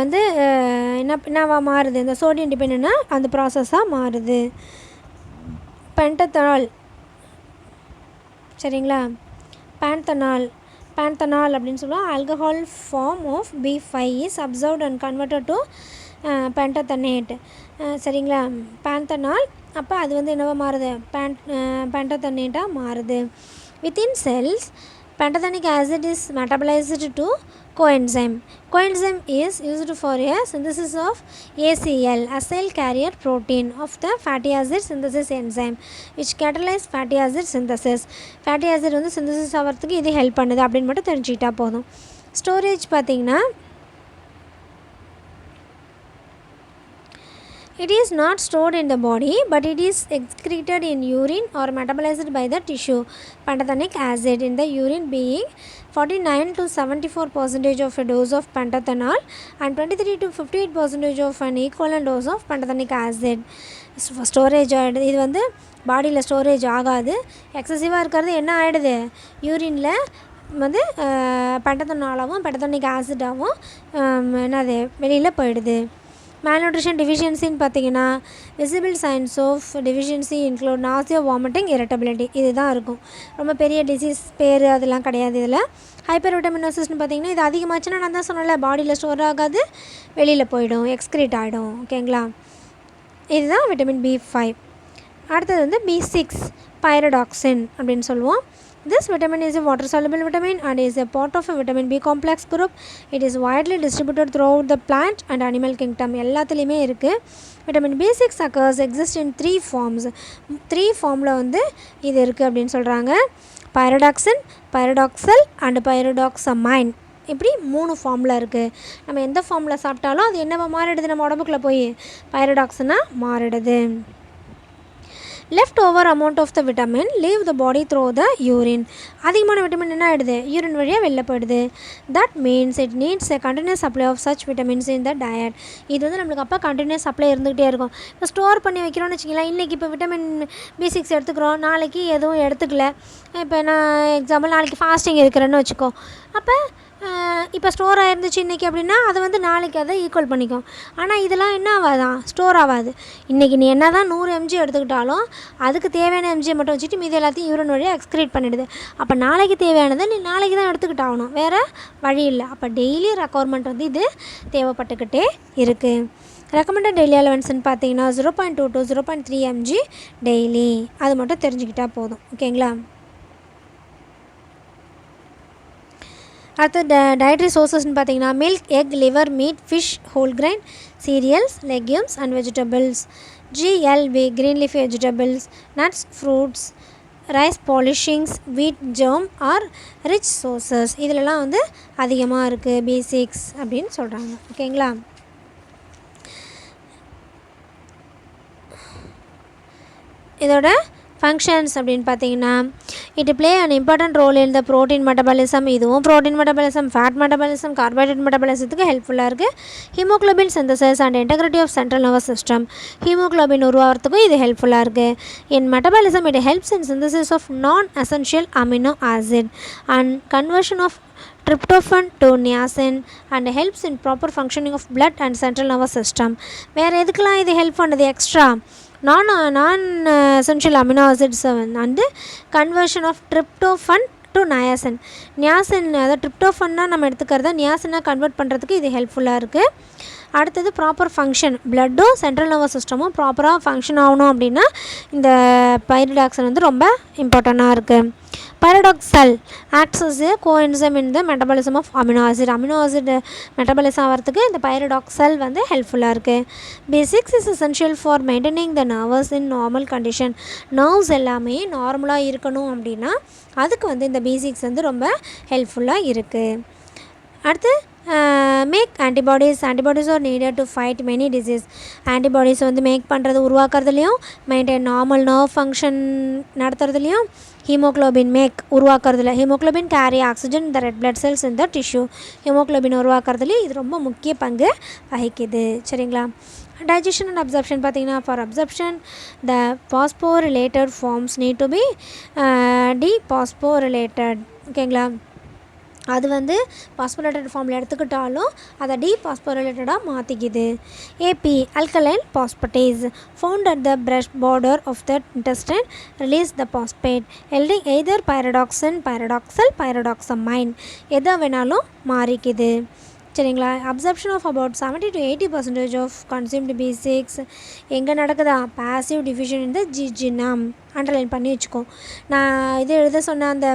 வந்து என்னவா மாறுது, இந்த சோடியம் டிபெண்டனா அந்த ப்ராசஸாக மாறுது. பென்டத்தனால், சரிங்களா, பேன்தனால் அப்படின்னு சொல்லுவோம். Alcohol form of B5 is absorbed and converted to pantothenate. சரிங்களா, பேன்தனால் அப்போ அது வந்து என்னவா மாறுது, பென்டத்தனேட்டாக மாறுது. Within cells, pantothenic acid is metabolized to coenzyme. Coenzyme is used for a synthesis of ACL, acyl carrier protein, of the fatty acid synthesis enzyme, which catalyze fatty acid synthesis. Fatty acid வந்து synthesis ஆகிறதுக்கு இது help பண்ணுது அப்படின்னு மட்டும் தெரிஞ்சுக்கிட்டா போதும். Storage பார்த்திங்கன்னா, it is not stored in the body but it is excreted in urine or metabolized by the tissue. Pantothenic acid in the urine being 49 to 74% of a dose of pentathenol and 23 to 58% of an equivalent dose of pantothenic acid. Storage ஆகிடுது. இது வந்து பாடியில் storage ஆகாது. எக்ஸசிவாக இருக்கிறது என்ன ஆகிடுது, யூரினில் வந்து பென்டத்தனாலாகவும் பென்டத்தனிக் ஆசிடாகவும் என்னது வெளியில் போயிடுது. malnutrition deficiencyன்னு பார்த்தீங்கன்னா, visible signs of deficiency include nausea, vomiting, irritability, இதுதான் இருக்கும். ரொம்ப பெரிய டிசீஸ் பேர் அதெல்லாம் கிடையாது. இதில் ஹைப்பர் விட்டமினோசிஸ்னு பார்த்தீங்கன்னா, இது அதிகமாச்சுன்னா நான் தான் சொன்னல, பாடியில் ஸ்டோர் ஆகாது, வெளியில் போயிடும், எக்ஸ்க்ரீட் ஆகிடும். ஓகேங்களா, இதுதான் விட்டமின் B5. அடுத்தது வந்து B6 பைரடாக்சின் அப்படின்னு சொல்லுவோம். This vitamin is a water soluble vitamin and is a part of a vitamin B complex group. It is widely distributed throughout the plant and animal kingdom. எல்லாத்துலேயுமே இருக்குது. Vitamin B6 exist in 3 forms. 3 ஃபார்மில் வந்து இது இருக்குது அப்படின்னு சொல்கிறாங்க. பைரடாக்சின், பைரடாக்சல் and பைரடாக்சமைன், இப்படி 3 ஃபார்மில் இருக்குது. நம்ம எந்த ஃபார்மில் சாப்பிட்டாலும் அது என்னவா மாறிடுது, நம்ம உடம்புக்குள்ளே போய் பைரடாக்சினாக மாறிடுது. left over amount of the vitamin leave the body through the urine. அதிகமான விட்டமின் என்ன ஆகிடுது, யூரின் வழியாக வெளில போயிடுது. that means it needs a continuous supply of such vitamins in the diet. இது வந்து நம்மளுக்கு அப்போ கண்டினியூஸ் சப்ளை இருந்துகிட்டே இருக்கும். இப்போ ஸ்டோர் பண்ணி வைக்கிறோன்னு வச்சிங்களேன், இன்றைக்கி இப்போ விட்டமின் B6 எடுத்துக்கிறோம், நாளைக்கு எதுவும் எடுத்துக்கல, இப்போ நான் எக்ஸாம்பிள் நாளைக்கு ஃபாஸ்டிங் இருக்கிறேன்னு வச்சுக்கோ, அப்போ இப்போ ஸ்டோர் ஆகிருந்துச்சு இன்றைக்கி அப்படின்னா அது வந்து நாளைக்கு அதை ஈக்குவல் பண்ணிக்கும். ஆனால் இதெல்லாம் என்ன ஆகாதான், ஸ்டோர் ஆகாது. இன்றைக்கி நீ என்ன தான் 100 mg எடுத்துக்கிட்டாலும் அதுக்கு தேவையான எம்ஜியை மட்டும் வச்சுட்டு மீதி எல்லாத்தையும் யூரின் வழியாக எக்ஸ்க்ரீட் பண்ணிடுது. அப்போ நாளைக்கு தேவையானதை நீ நாளைக்கு தான் எடுத்துக்கிட்டாகணும், வேறு வழி இல்லை. அப்போ டெய்லி ரெக்குவயர்மெண்ட் வந்து இது தேவைப்பட்டுக்கிட்டே இருக்குது. ரெக்கமெண்டட் டெய்லி அலவன்ஸ்ன்னு பார்த்தீங்கன்னா 0.2 to 0.3 mg டெய்லி, அது மட்டும் தெரிஞ்சுக்கிட்டால் போதும். ஓகேங்களா, அடுத்து டயட்ரி சோர்ஸஸ்ன்னு பார்த்தீங்கன்னா milk, egg, liver, meat, fish, whole grain, cereals, legumes and vegetables. GLB, green leafy vegetables, nuts, fruits, rice polishings, wheat germ R rich sources இதிலலாம் வந்து அதிகமாக இருக்குது B6 அப்படின்னு சொல்கிறாங்க. ஓகேங்களா. இதோட ஃபங்க்ஷன்ஸ் அப்படின்னு பார்த்தீங்கன்னா it play an important role in the protein metabolism. இதுவும் protein metabolism, fat metabolism, carbohydrate மெட்டபாலிசத்துக்கு ஹெல்ப்ஃபுல்லாக இருக்குது. Haemoglobin synthesis and integrity of central nervous system. Haemoglobin உருவாகிறதுக்கும் இது ஹெல்ப்ஃபுல்லாக இருக்குது. In metabolism it helps in synthesis of non essential amino acid and conversion of tryptophan to niacin and helps in proper functioning of blood and central nervous system. வேறு எதுக்கெல்லாம் இது help பண்ணுது extra? நான் essential amino acids and conversion of tryptophan to niacin. niacin அதாவது ட்ரிப்டோஃபன்னா நம்ம எடுத்துக்கிறத நியாசினாக convert பண்ணுறதுக்கு இது ஹெல்ப்ஃபுல்லாக இருக்குது. அடுத்தது ப்ராப்பர் ஃபங்க்ஷன், பிளட்டும் சென்ட்ரல் நர்வஸ் சிஸ்டமும் ப்ராப்பராக ஃபங்க்ஷன் ஆகணும் அப்படின்னா இந்த பைரிடாக்சின் வந்து ரொம்ப இம்பார்ட்டண்ட்டாக இருக்குது. Pyridoxal acts as a coenzyme in the metabolism of amino acid. Amino acid metabolism ஆகிறதுக்கு இந்த பைரிடாக்சல் வந்து ஹெல்ப்ஃபுல்லாக இருக்குது. B6 is essential for maintaining the nerves in normal condition. Nerves எல்லாமே நார்மலாக இருக்கணும் அப்படின்னா அதுக்கு வந்து இந்த B6 வந்து ரொம்ப ஹெல்ப்ஃபுல்லாக இருக்குது. அடுத்து make antibodies. Antibodies are needed to fight many disease. Antibodies வந்து மேக் பண்ணுறது உருவாக்குறதுலையும் மெயின்டைன் நார்மல் நர்வ் ஃபங்க்ஷன் நடத்துறதுலையும் ஹீமோக்ளோபின் உருவாக்குறதுல ஹீமோக்ளோபின் கேரி ஆக்சிஜன் இந்த ரெட் பிளட் செல்ஸ் இந்த டிஷ்யூ ஹீமோக்ளோபின் உருவாக்குறதுலேயும் இது ரொம்ப முக்கிய பங்கு வகிக்குது. சரிங்களா. டைஜஷன் அண்ட் அப்சர்ப்ஷன் பார்த்தீங்கன்னா for absorption the phosphorylated forms need to be dephosphorylated. ஓகேங்களா. அது வந்து பாஸ்போரிலேட்டட் ஃபார்மில் எடுத்துக்கிட்டாலும் அதை டீபாஸ்போரிலேட்டடாக மாற்றிக்குது. AP alkaline phosphatase found at the brush border of the intestine release the phosphate yielding either pyridoxine, pyridoxal, pyridoxamine எதை வேணாலும் மாறிக்குது. சரிங்களா. Absorption of about 70 to 80% of consumed B6 எங்கே நடக்குதா? பாசிவ் டிஃப்யூஷன் இந்த ஜிஜினம் அண்டர்லைன் பண்ணி வச்சுக்கோ. நான் இது எழுத சொன்ன அந்த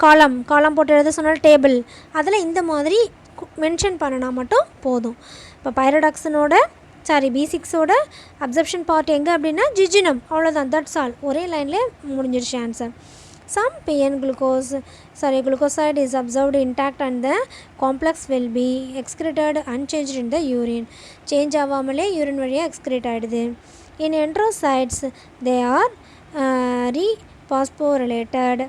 காலம் போட்டு எழுத சொன்னால் டேபிள் அதில் இந்த மாதிரி மென்ஷன் பண்ணினா மட்டும் போதும். இப்போ பைரடாக்சினோட B6ஓட அப்சர்ப்ஷன் பார்ட் எங்கே அப்படின்னா ஜிஜினம், அவ்வளோதான். That's all. ஒரே லைனில் முடிஞ்சிருச்சு answer. Some PN glucoside is observed intact and the complex will be excreted unchanged in the urine. Change ஆகாமலே யூரின் வழியாக எக்ஸ்கிரேட் ஆகிடுது. In enterocytes they are rephosphorylated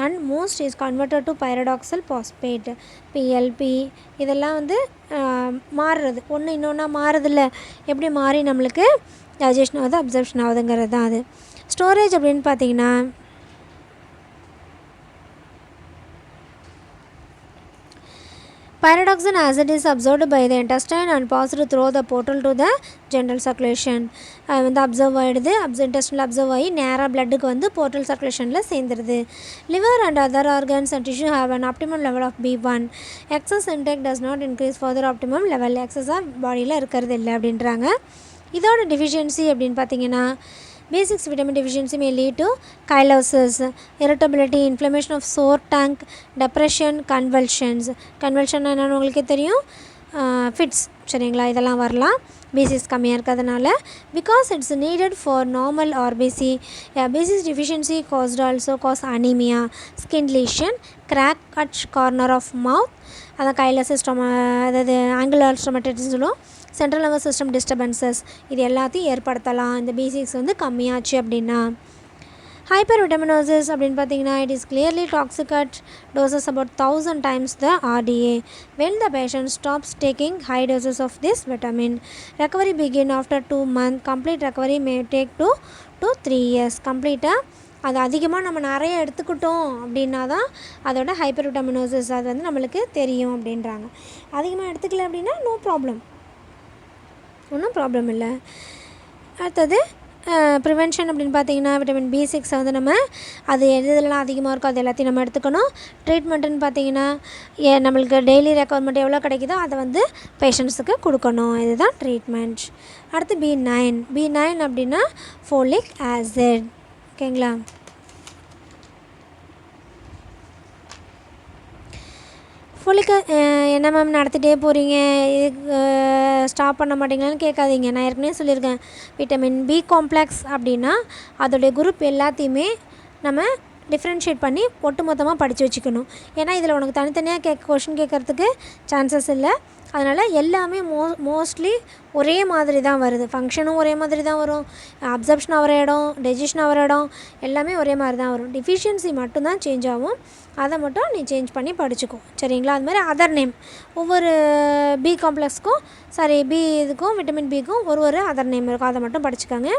and most is converted to pyridoxal phosphate PLP. இதெல்லாம் வந்து மாறுறது ஒன்று இன்னொன்றா மாறுதில்ல. எப்படி மாறி நம்மளுக்கு டைஜஷன் ஆகுது, அப்சர்ப்ஷன் ஆகுதுங்கிறது தான் அது. ஸ்டோரேஜ் அப்படின்னு பார்த்தீங்கன்னா pyridoxine acid is absorbed by the intestine and passed through the portal to the general circulation. வந்து அப்சர்வ் ஆகிடுது. இன்டெஸ்டினில் அப்சர்வ் ஆகி நேராக பிளட்டுக்கு வந்து போர்ட்டல் சர்க்குலேஷனில் சேர்ந்துருது. Liver and other organs and tissue have an optimum level of B1. Excess intake does not increase farther optimum level. எக்ஸஸாக பாடியில் இருக்கிறது இல்லை அப்படின்றாங்க. இதோட டிஃபிஷியன்சி அப்படின்னு பார்த்தீங்கன்னா B6 vitamin deficiency may lead to chylosis, irritability, inflammation of sore tongue, depression, convulsions. Convulsion என்னன்னு உங்களுக்கே தெரியும், ஃபிட்ஸ். சரிங்களா. இதெல்லாம் வரலாம் B6 கம்மியாக இருக்கிறதுனால. Because it's needed for normal RBC. B6 deficiency caused also cause anemia, skin lesion, crack at corner of mouth, அதான் கைலோசிஸ், அதாவது ஆங்குலர் ஸ்டொமடைட்டிஸ் சொல்லுவோம், சென்ட்ரல் நர்வஸ் சிஸ்டம் டிஸ்டர்பன்சஸ் இது எல்லாத்தையும் ஏற்படுத்தலாம் இந்த B6 வந்து கம்மியாச்சு அப்படின்னா. ஹைப்பர் விட்டமினோசிஸ் அப்படின்னு பார்த்தீங்கன்னா it is clearly toxic at doses about 1000 times the RDA. when the patient stops taking high doses of this vitamin, recovery begin after 2 months. complete recovery may take 2 to 3 years. கம்ப்ளீட்டாக அது அதிகமாக நம்ம நிறைய எடுத்துக்கிட்டோம் அப்படின்னா தான் அதோட ஹைப்பர் விட்டமினோசிஸ் அது வந்து நம்மளுக்கு தெரியும் அப்படின்றாங்க. அதிகமாக எடுத்துக்கல அப்படின்னா நோ ப்ராப்ளம், ஒன்றும் ப்ராப்ளம் இல்லை. அடுத்தது ப்ரிவென்ஷன் அப்படின்னு பார்த்தீங்கன்னா விட்டமின் B6 வந்து நம்ம அது எதுலாம் அதிகமாக இருக்கோ அது எல்லாத்தையும் நம்ம எடுத்துக்கணும். ட்ரீட்மெண்ட்டுன்னு பார்த்தீங்கன்னா நம்மளுக்கு டெய்லி ரெக்குவயர்மெண்ட் எவ்வளோ கிடைக்குதோ அதை வந்து பேஷண்ட்ஸுக்கு கொடுக்கணும். இதுதான் ட்ரீட்மெண்ட். அடுத்து B9 அப்படின்னா ஃபோலிக் ஆசிட். ஓகேங்களா. ஃபோலிக் என்ன மேம் நடத்திட்டே போகிறீங்க, இது ஸ்டாப் பண்ண மாட்டீங்களான்னு கேட்காதீங்க. நான் ஏற்கனவே சொல்லியிருக்கேன், விட்டமின் B காம்ப்ளெக்ஸ் அப்படின்னா அதோடைய குரூப் எல்லாத்தையுமே நம்ம டிஃப்ரென்ஷியேட் பண்ணி ஒட்டு மொத்தமாக படித்து வச்சுக்கணும். ஏன்னா இதில் உனக்கு தனித்தனியாக கொஷின் கேட்குறதுக்கு சான்சஸ் இல்லை. அதனால் எல்லாமே மோஸ்ட்லி ஒரே மாதிரி தான் வருது. ஃபங்க்ஷனும் ஒரே மாதிரி தான் வரும், அப்சர்ப்ஷன் ஆகிற இடம், டெசிஷன் ஆகிற இடம் எல்லாமே ஒரே மாதிரி தான் வரும். டிஃபிஷியன்சி மட்டும்தான் சேஞ்ச் ஆகும். அதை மட்டும் நீ சேஞ்ச் பண்ணி படிச்சுக்கோ, சரிங்களா? அது மாதிரி அதர் நேம் ஒவ்வொரு பி காம்ப்ளெக்ஸ்க்கும் பி இதுக்கும் விட்டமின் பிக்கும் ஒரு அதர் நேம் இருக்கும், அதை மட்டும் படிச்சுக்கோங்க.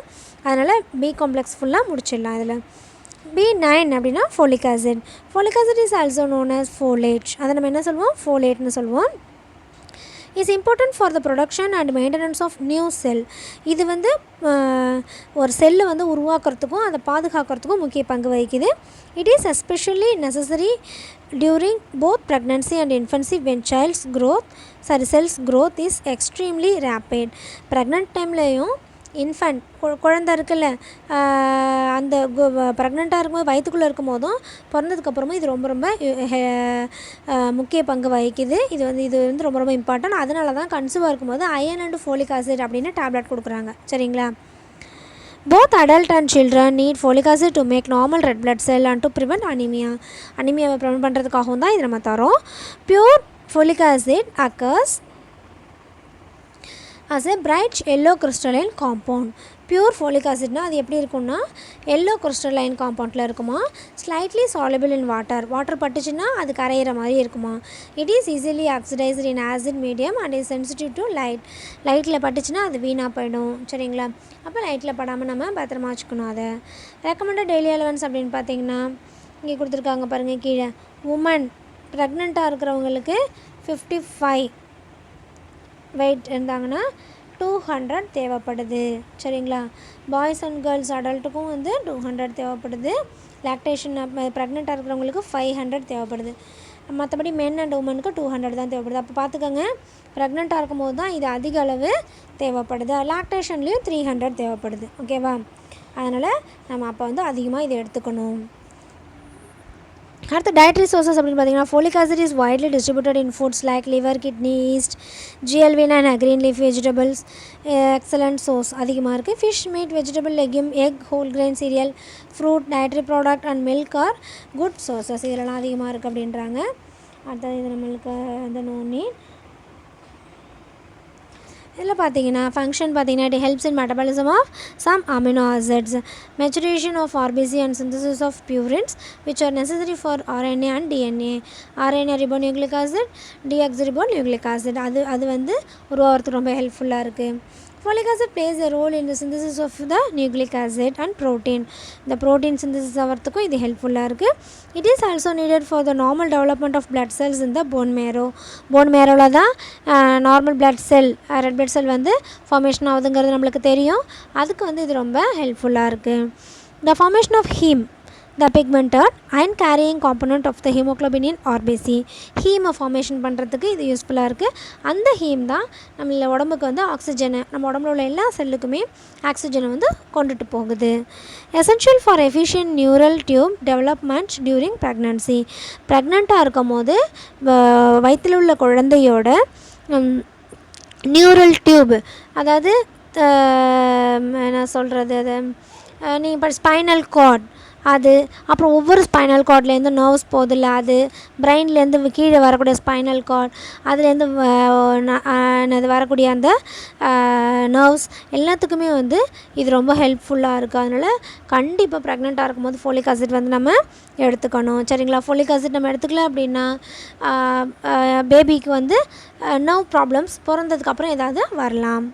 அதனால் பி காம்ப்ளெக்ஸ் ஃபுல்லாக முடிச்சிடலாம். இதில் B9 அப்படின்னா folic acid. Folic acid is also known as folate. அதை நம்ம என்ன சொல்லுவோம்? ஃபோலேட்னு சொல்லுவோம். Is important for the production and maintenance of new cell. இது வந்து ஒரு செல்லை வந்து உருவாக்குறதுக்கும் அதை பாதுகாக்கிறதுக்கும் முக்கிய பங்கு வகிக்குது. It is especially necessary during both pregnancy and infancy when cells growth is extremely rapid. Pregnant டைம்லேயும் இன்ஃபண்ட் குழந்தை இருக்குல்ல, அந்த ப்ரெக்னெண்ட்டாக இருக்கும்போது வயிற்றுக்குள்ளே இருக்கும் போதும் பிறந்ததுக்கப்புறமும் இது ரொம்ப முக்கிய பங்கு வகிக்குது. இது வந்து ரொம்ப இம்பார்ட்டன்ட். அதனால தான் கன்சீவாக இருக்கும்போது அயர்ன் அண்ட் ஃபோலிக் ஆசிட் அப்படின்னு டேப்லெட் கொடுக்குறாங்க, சரிங்களா? Both adult and children need folic acid to make normal red blood cell and to prevent anemia. அனிமியாவை ப்ரிவென்ட் பண்ணுறதுக்காகவும் தான் இது நம்ம தரோம். Pure folic acid occurs as a bright yellow crystalline compound. Pure folic ஆசிட்னா அது எப்படி இருக்கும்னா எல்லோ crystalline காம்பவுண்டில் இருக்குமா. ஸ்லைட்லி soluble in வாட்டர் பட்டுச்சுன்னா அது கரையிற மாதிரி இருக்குமா. It is easily oxidised in acid medium and is sensitive to லைட்டில் பட்டுச்சுன்னா அது வீணாக போயிடும், சரிங்களா? அப்போ லைட்டில் படாமல் நம்ம பத்திரமா வச்சுக்கணும். அதை ரெக்கமெண்டட் டெய்லி அலவன்ஸ் அப்படின்னு பார்த்தீங்கன்னா இங்கே கொடுத்துருக்காங்க பாருங்கள் கீழே. உமன் ப்ரெக்னெண்ட்டாக இருக்கிறவங்களுக்கு 55 வெயிட் இருந்தாங்கன்னா 200 தேவைப்படுது, சரிங்களா? பாய்ஸ் அண்ட் கேர்ள்ஸ் அடல்ட்டுக்கும் வந்து 200 தேவைப்படுது. லாக்டேஷன் ப்ரெக்னெண்ட்டாக இருக்கிறவங்களுக்கு 500 தேவைப்படுது. மற்றபடி மென் அண்ட் உமனுக்கு 200 தான் தேவைப்படுது. அப்போ பார்த்துக்கோங்க, ப்ரெக்னெண்ட்டாக இருக்கும்போது தான் இது அதிக அளவு தேவைப்படுது. லாக்டேஷன்லேயும் 300 தேவைப்படுது, ஓகேவா? அதனால் நம்ம அப்போ வந்து அதிகமாக இதை எடுத்துக்கணும். அடுத்து டயட்ரி சோர்சஸ் அப்படின்னு பார்த்தீங்கன்னா folic acid is widely distributed in foods like liver, kidney, yeast, GLV9 and green leaf vegetables. Excellent source அதிகமாக இருக்குது. Fish, meat, vegetable, legume, egg, whole grain cereal, fruit, dietary product and milk are good sources. இதெல்லாம் அதிகமாக இருக்குது அப்படின்றாங்க. அடுத்தது இது நம்மளுக்கு அந்த நோனி இதில் பார்த்தீங்கன்னா ஃபங்க்ஷன் பார்த்தீங்கன்னா it helps in metabolism of some amino acids, maturation of RBC and synthesis of purines which are necessary for RNA and DNA. RNA ribonucleic acid, deoxyribonucleic acid அது வந்து உருவாகிறதுக்கு ரொம்ப ஹெல்ப்ஃபுல்லாக இருக்குது. Folic acid plays a role in the synthesis of the nucleic acid and protein. The protein synthesis ஆகிறதுக்கும் இது ஹெல்ப்ஃபுல்லாக இருக்குது. It is also needed for the normal development of blood cells in the bone marrow. bone marrowவில் தான் normal blood cell, red blood cell வந்து formation ஆகுதுங்கிறது நம்மளுக்கு தெரியும். அதுக்கு வந்து இது ரொம்ப ஹெல்ப்ஃபுல்லாக இருக்குது. The formation of heme, the pigmented iron carrying component of the hemoglobin in RBC. ஹீமை ஃபார்மேஷன் பண்ணுறதுக்கு இது யூஸ்ஃபுல்லாக இருக்குது. அந்த ஹீம் தான் நம்மள உடம்புக்கு வந்து ஆக்சிஜனை, நம்ம உடம்புல உள்ள எல்லா செல்லுக்குமே ஆக்சிஜனை வந்து கொண்டுட்டு போகுது. Essential for efficient neural tube development during pregnancy. ப்ரெக்னெண்ட்டாக இருக்கும் போது வயிற்றில் உள்ள குழந்தையோட நியூரல் டியூப், அதாவது என்ன சொல்கிறது, அது நீ இப்போ ஸ்பைனல் கார்ட், அது அப்புறம் ஒவ்வொரு ஸ்பைனல் கார்ட்லேருந்து நர்வ்ஸ் போதில்ல, அது பிரெயின்லேருந்து கீழே வரக்கூடிய ஸ்பைனல் கார்ட், அதுலேருந்து அது வரக்கூடிய அந்த நர்வ்ஸ் எல்லாத்துக்குமே வந்து இது ரொம்ப ஹெல்ப்ஃபுல்லாக இருக்குது. அதனால் கண்டிப்பாக ப்ரெக்னெண்ட்டாக இருக்கும்போது ஃபோலிக் ஆசிட் வந்து நம்ம எடுத்துக்கணும், சரிங்களா? ஃபோலிக் ஆசிட் நம்ம எடுத்துக்கல அப்படின்னா பேபிக்கு வந்து நர்வ் ப்ராப்ளம்ஸ் பிறந்ததுக்கப்புறம் ஏதாவது வரலாம்.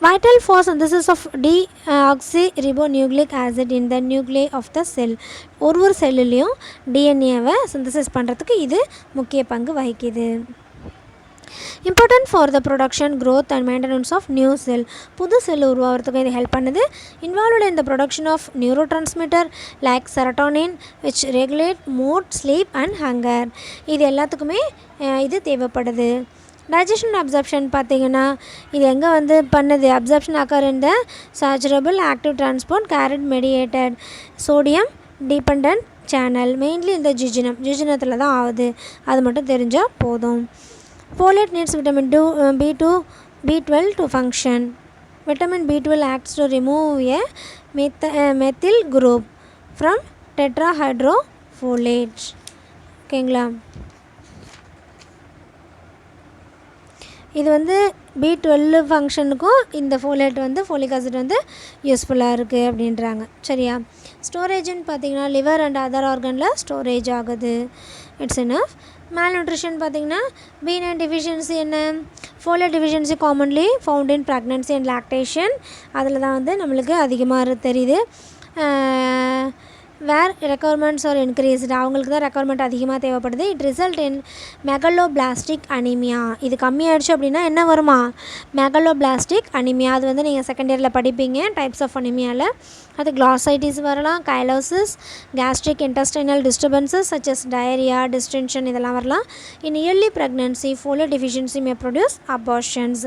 Vital for synthesis of deoxyribonucleic acid in the nuclei of the cell. ஒரு செல்லுலேயும் டிஎன்ஏவை சிந்தசிஸ் பண்ணுறதுக்கு இது முக்கிய பங்கு வகிக்குது. Important for the production, growth and maintenance of new cell. புது செல் உருவாகிறதுக்கு இது ஹெல்ப் பண்ணுது. Involved in the production of neurotransmitter like serotonin which regulate mood, sleep and hunger. இது எல்லாத்துக்குமே இது தேவைப்படுது. டைஜஷன் அப்சர்ப்ஷன் பார்த்தீங்கன்னா இது எங்கே வந்து பண்ணுது? Absorption occur in the saturable active transport carrier mediated sodium depend channel, mainly இந்த ஜிஜினத்தில் தான் ஆகுது. அது மட்டும் தெரிஞ்சால் போதும். Folate needs vitamin B12 to function. Vitamin B12 acts to remove a methyl group from tetrahydrofolate. ஓகேங்களா? இது வந்து B12 ஃபங்க்ஷனுக்கும் இந்த ஃபோலேட் வந்து ஃபோலிக் ஆசிட் வந்து யூஸ்ஃபுல்லாக இருக்குது அப்படின்றாங்க. சரியா? ஸ்டோரேஜ்னு பார்த்திங்கன்னா லிவர் அண்ட் அதர் ஆர்கனில் ஸ்டோரேஜ் ஆகுது. It's enough. மேல் நியூட்ரிஷன் பார்த்திங்கன்னா B9 டெஃபிஷியன்சி என்ன? Folate deficiency commonly found in pregnancy and lactation. அதில் தான் வந்து நம்மளுக்கு அதிகமாக தெரியுது. வேர் ரெக்குவயர்மெண்ட்ஸ் ஆர் இன்க்ரீஸ்டு, அவங்களுக்கு தான் ரெக்குவயர்மெண்ட் அதிகமாக தேவைப்படுது. It result in megaloblastic anaemia. இது கம்மியாயிடுச்சு அப்படின்னா என்ன வருமா? Megaloblastic anaemia. அது வந்து நீங்கள் செகண்ட் இயரில் படிப்பீங்க டைப்ஸ் ஆஃப் அனிமியாவில். அது கிளாசைட்டிஸ் வரலாம், cheilosis, gastric intestinal disturbances such as diarrhoea, distension இதெல்லாம் வரலாம். In early pregnancy folate deficiency may produce abortions.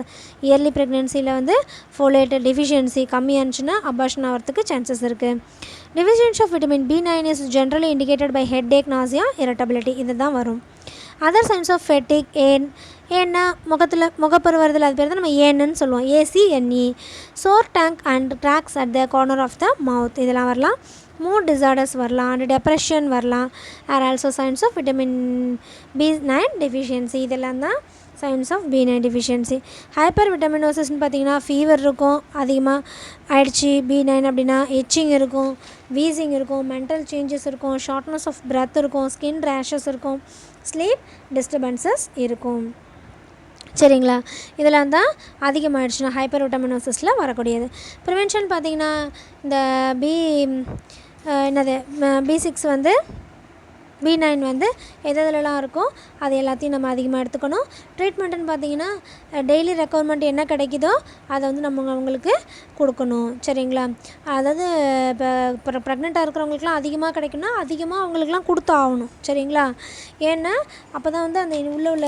Early ப்ரெக்னன்சியில் வந்து ஃபோலேட் டெஃபிஷியன்சி கம்மியாச்சுன்னா அபார்ஷன் ஆகிறதுக்கு சான்சஸ் இருக்குது. Deficiency of vitamin B9 is generally indicated by headache, nausea, irritability. இது தான் வரும். அதர் சைன்ஸ் ஆஃப் ஃபெட்டிக் ஏன்னா முகப்பரு வருதில் அது பேர் தான் நம்ம ஏன்னு சொல்லுவோம். ACNE. Sore tongue and cracks at the corner of the mouth இதெல்லாம் வரலாம். மூட் டிசார்டர்ஸ் வரலாம், அண்ட் டெப்ரெஷன் வரலாம். Are also signs of vitamin B9 deficiency. இதெல்லாம் தான் சைன்ஸ் ஆஃப் B9 டெஃபிஷியன்சி. ஹைப்பர் விட்டமினோசிஸ்ன்னு பார்த்திங்கன்னா ஃபீவர் இருக்கும், அதிகமாக ஆயிடுச்சு B9 அப்படின்னா எச்சிங் இருக்கும், வீசிங் இருக்கும், மென்டல் சேஞ்சஸ் இருக்கும், ஷார்ட்னஸ் ஆஃப் பிரெத் இருக்கும், ஸ்கின் ரேஷஸ் இருக்கும், ஸ்லீப் டிஸ்டர்பன்சஸ் இருக்கும். சரிங்களா? இதெல்லாம் தான் அதிகமாகிடுச்சுன்னா ஹைப்பர் விட்டமினோசிஸில் வரக்கூடியது. ப்ரிவென்ஷன் பார்த்திங்கன்னா இந்த B6 வந்து B9 வந்து எதுலலாம் இருக்கும் அது எல்லாத்தையும் நம்ம அதிகமாக எடுத்துக்கணும். ட்ரீட்மெண்ட்டுன்னு பார்த்திங்கன்னா டெய்லி ரெக்குவயர்மெண்ட் என்ன கிடைக்குதோ அதை வந்து நம்ம அவங்களுக்கு கொடுக்கணும். சரிங்களா? அதாவது இப்போ ப்ரெக்னெண்ட்டாக இருக்கிறவங்களுக்குலாம் அதிகமாக கிடைக்குன்னா அதிகமாக அவங்களுக்குலாம் கொடுத்தாகணும். சரிங்களா? ஏன்னா அப்போ தான் வந்து அந்த உள்ள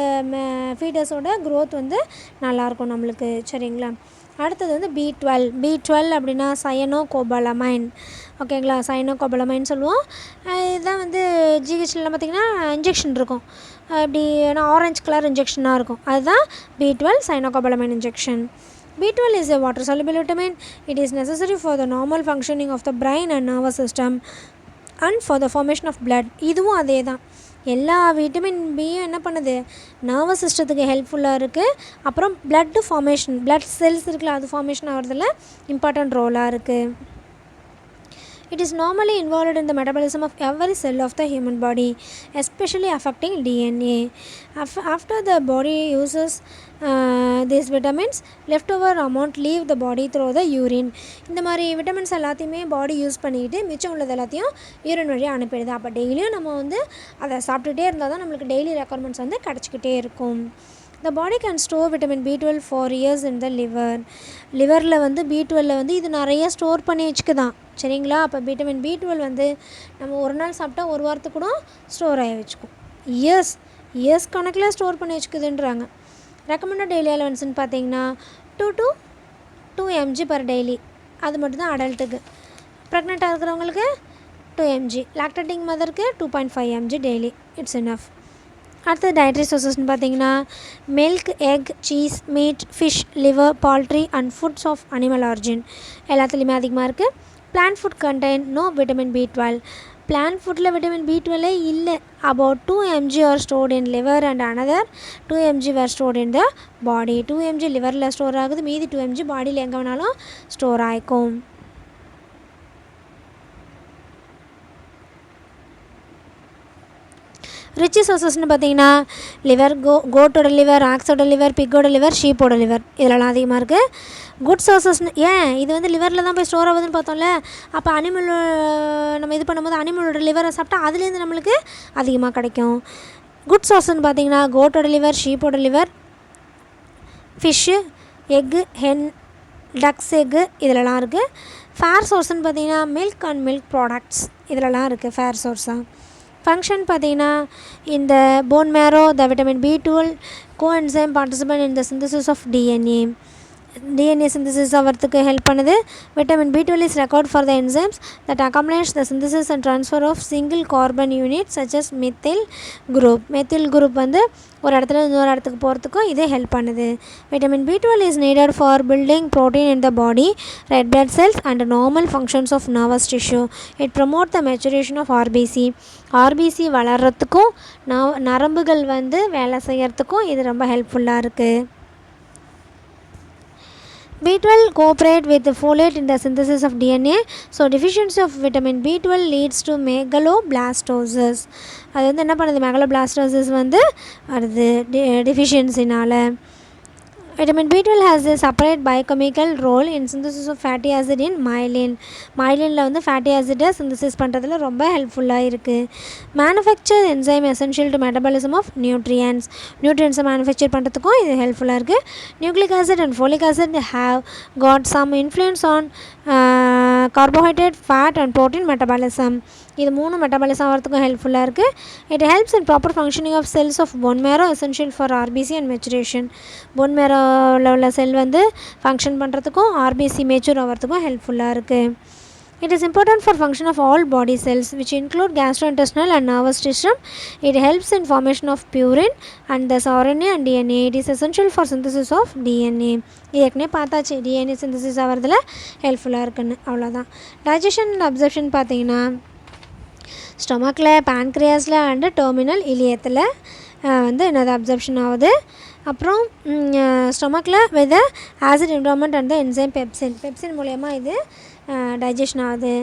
ஃபீடர்ஸோட க்ரோத் வந்து நல்லாயிருக்கும் நம்மளுக்கு. சரிங்களா? அடுத்தது வந்து B12 அப்படின்னா சயனோகோபலமைன். ஓகேங்களா? சயனோகோபலமைன் சொல்லுவோம். இதுதான் வந்து ஜிஹெச்லாம் பார்த்திங்கன்னா இன்ஜெக்ஷன் இருக்கும், இப்படி ஆரஞ்சு கலர் இன்ஜெக்ஷனாக இருக்கும். அதுதான் B12 cyanocobalamin injection. B12 is a water soluble vitamin. It is necessary for the normal functioning of the brain and nervous system and for the formation of blood. இதுவும் அதே தான். எல்லா vitamin பியும் என்ன பண்ணுது? Nervous சிஸ்டத்துக்கு ஹெல்ப்ஃபுல்லாக இருக்குது. அப்புறம் பிளட் ஃபார்மேஷன், பிளட் செல்ஸ் இருக்குல்ல, அது ஃபார்மேஷன் ஆகிறதுல இம்பார்ட்டண்ட் ரோலாக இருக்குது. It is normally involved in the metabolism of every cell of the human body, especially affecting DNA. After the body uses these vitamins, leftover amount leave the body through the urine. இந்த மாதிரி vitamins எல்லாத்தையுமே பாடி use பண்ணிக்கிட்டு மிச்சம் உள்ளது எல்லாத்தையும் urine வழியாக அனுப்பிடுது. அப்போ டெய்லியும் நம்ம வந்து அதை சாப்பிட்டுட்டே இருந்தால் தான் நம்மளுக்கு டெய்லி ரெக்குவயர்மெண்ட்ஸ் வந்து கிடச்சிக்கிட்டே இருக்கும். The body can store vitamin B12 for years in the liver. லிவரில் வந்து B12 வந்து இது நிறைய ஸ்டோர் பண்ணி வச்சுக்குதான். சரிங்களா? அப்போ விட்டமின் B12 வந்து நம்ம ஒரு நாள் சாப்பிட்டா ஒரு வாரத்துக்கு கூட ஸ்டோர் ஆகி வச்சுக்கும். இயர்ஸ் கணக்கில் ஸ்டோர் பண்ணி வச்சுக்குதுன்றாங்க. ரெக்கமெண்டட் டெய்லி அலவன்ஸ்னு பார்த்தீங்கன்னா 2 to 2 mg per daily. அது மட்டும்தான் அடல்ட்டுக்கு. ப்ரெக்னெண்ட்டாக இருக்கிறவங்களுக்கு 2 mg, லாக்டேட்டிங் மதருக்கு 2.5 mg டெய்லி. It's enough. அடுத்தது டயட்ரி சோர்சஸ்ன்னு பார்த்தீங்கன்னா milk, egg, cheese, meat, fish, liver, poultry and foods of animal origin எல்லாத்துலேயுமே அதிகமாக இருக்குது. Plant food contain no vitamin B12. Plant ஃபுட்டில் விட்டமின் B12 இல்லை. About 2 mg are stored in liver and another 2 mg were stored in the body. 2 mg லிவரில் store ஆகுது, மீதி 2 mg பாடியில் எங்கே வேணாலும் ஸ்டோர் ஆகிக்கும். ரிச் சோர்சஸ்ன்னு பார்த்தீங்கன்னா லிவர், கோட்டோட லிவர், ஆக்ஸோட லிவர், பிக்கோட லிவர், ஷீப்போட லிவர் இதெல்லாம் அதிகமாக இருக்குது. குட் சோர்சஸ்னு ஏன் இது வந்து லிவரில் தான் போய் ஸ்டோர் ஆகுதுன்னு பார்த்தோம்ல. அப்போ அனிமல் நம்ம இது பண்ணும்போது அனிமலோட லிவரை சாப்பிட்டா அதுலேருந்து நம்மளுக்கு அதிகமாக கிடைக்கும். குட் சோர்ஸ்ன்னு பார்த்தீங்கன்னா கோட்டோட லிவர், ஷீப்போட liver, fish, egg, hen, ducks egg இதிலலாம் இருக்குது. ஃபேர் சோர்ஸ்ன்னு பார்த்தீங்கன்னா மில்க் அண்ட் மில்க் ப்ராடக்ட்ஸ் இதிலலாம் இருக்குது ஃபேர் சோர்ஸாக. ஃபங்க்ஷன் பார்த்தீங்கன்னா இந்த phone மேரோ, the vitamin B12 coenzyme participant in the synthesis of DNA. DNA synthesis ஆகிறதுக்கு ஹெல்ப் பண்ணுது. Vitamin B12 is required for the enzymes that accomplish the synthesis and transfer of single carbon units such as methyl group. methyl group வந்து ஒரு இடத்துல இன்னொரு இடத்துக்கு போகிறதுக்கும் இது help பண்ணுது. Vitamin B12 is needed for building protein in the body, red blood cells and normal functions of nervous tissue. It promotes the maturation of RBC. RBC வளர்கிறதுக்கும் நரம்புகள் வந்து வேலை செய்கிறதுக்கும் இது ரொம்ப ஹெல்ப்ஃபுல்லாக இருக்குது. B12 cooperate with the folate in the synthesis of DNA. So deficiency of vitamin B12 leads to megaloblastosis. அது வந்து என்ன பண்ணுது, megaloblastosis வந்து வருது deficiencyனால. Vitamin B12 has a separate biochemical role in synthesis of fatty acid in myelin. Myelinல வந்து fatty acid synthesis பண்ணுறதுல ரொம்ப ஹெல்ப்ஃபுல்லாக இருக்குது. Manufacture enzyme essential to metabolism of nutrients. Nutrients manufacture பண்ணுறதுக்கும் இது ஹெல்ப்ஃபுல்லாக இருக்குது. Nucleic acid and folic acid have got some influence on carbohydrate, fat and protein metabolism. இது மூணு மெட்டபாலிசம் ஆகிறதுக்கும் ஹெல்ப்ஃபுல்லாக இருக்குது. It helps in proper functioning of cells of bone marrow essential for RBC and maturation. Bone மேரோவில் உள்ள cell வந்து function பண்ணுறதுக்கும் RBC mature ஆகிறதுக்கும் ஹெல்ப்ஃபுல்லாக இருக்குது. It is important for function of all body cells which include gastrointestinal and nervous system. It helps in formation of purine and thus RNA and DNA. It is essential for synthesis of DNA. ஏற்கனவே பார்த்தாச்சு DNA synthesis ஆகிறதுல ஹெல்ப்ஃபுல்லாக இருக்குன்னு. அவ்வளோதான். Digestion and absorption பார்த்தீங்கன்னா ஸ்டொமக்கில், பேன்க்ரியாஸில் and terminal இலியத்தில் வந்து என்னது absorption ஆகுது. அப்புறம் ஸ்டொமக்கில் with acid environment and the enzyme pepsin மூலயமா இது டைஜஷன் ஆகுது.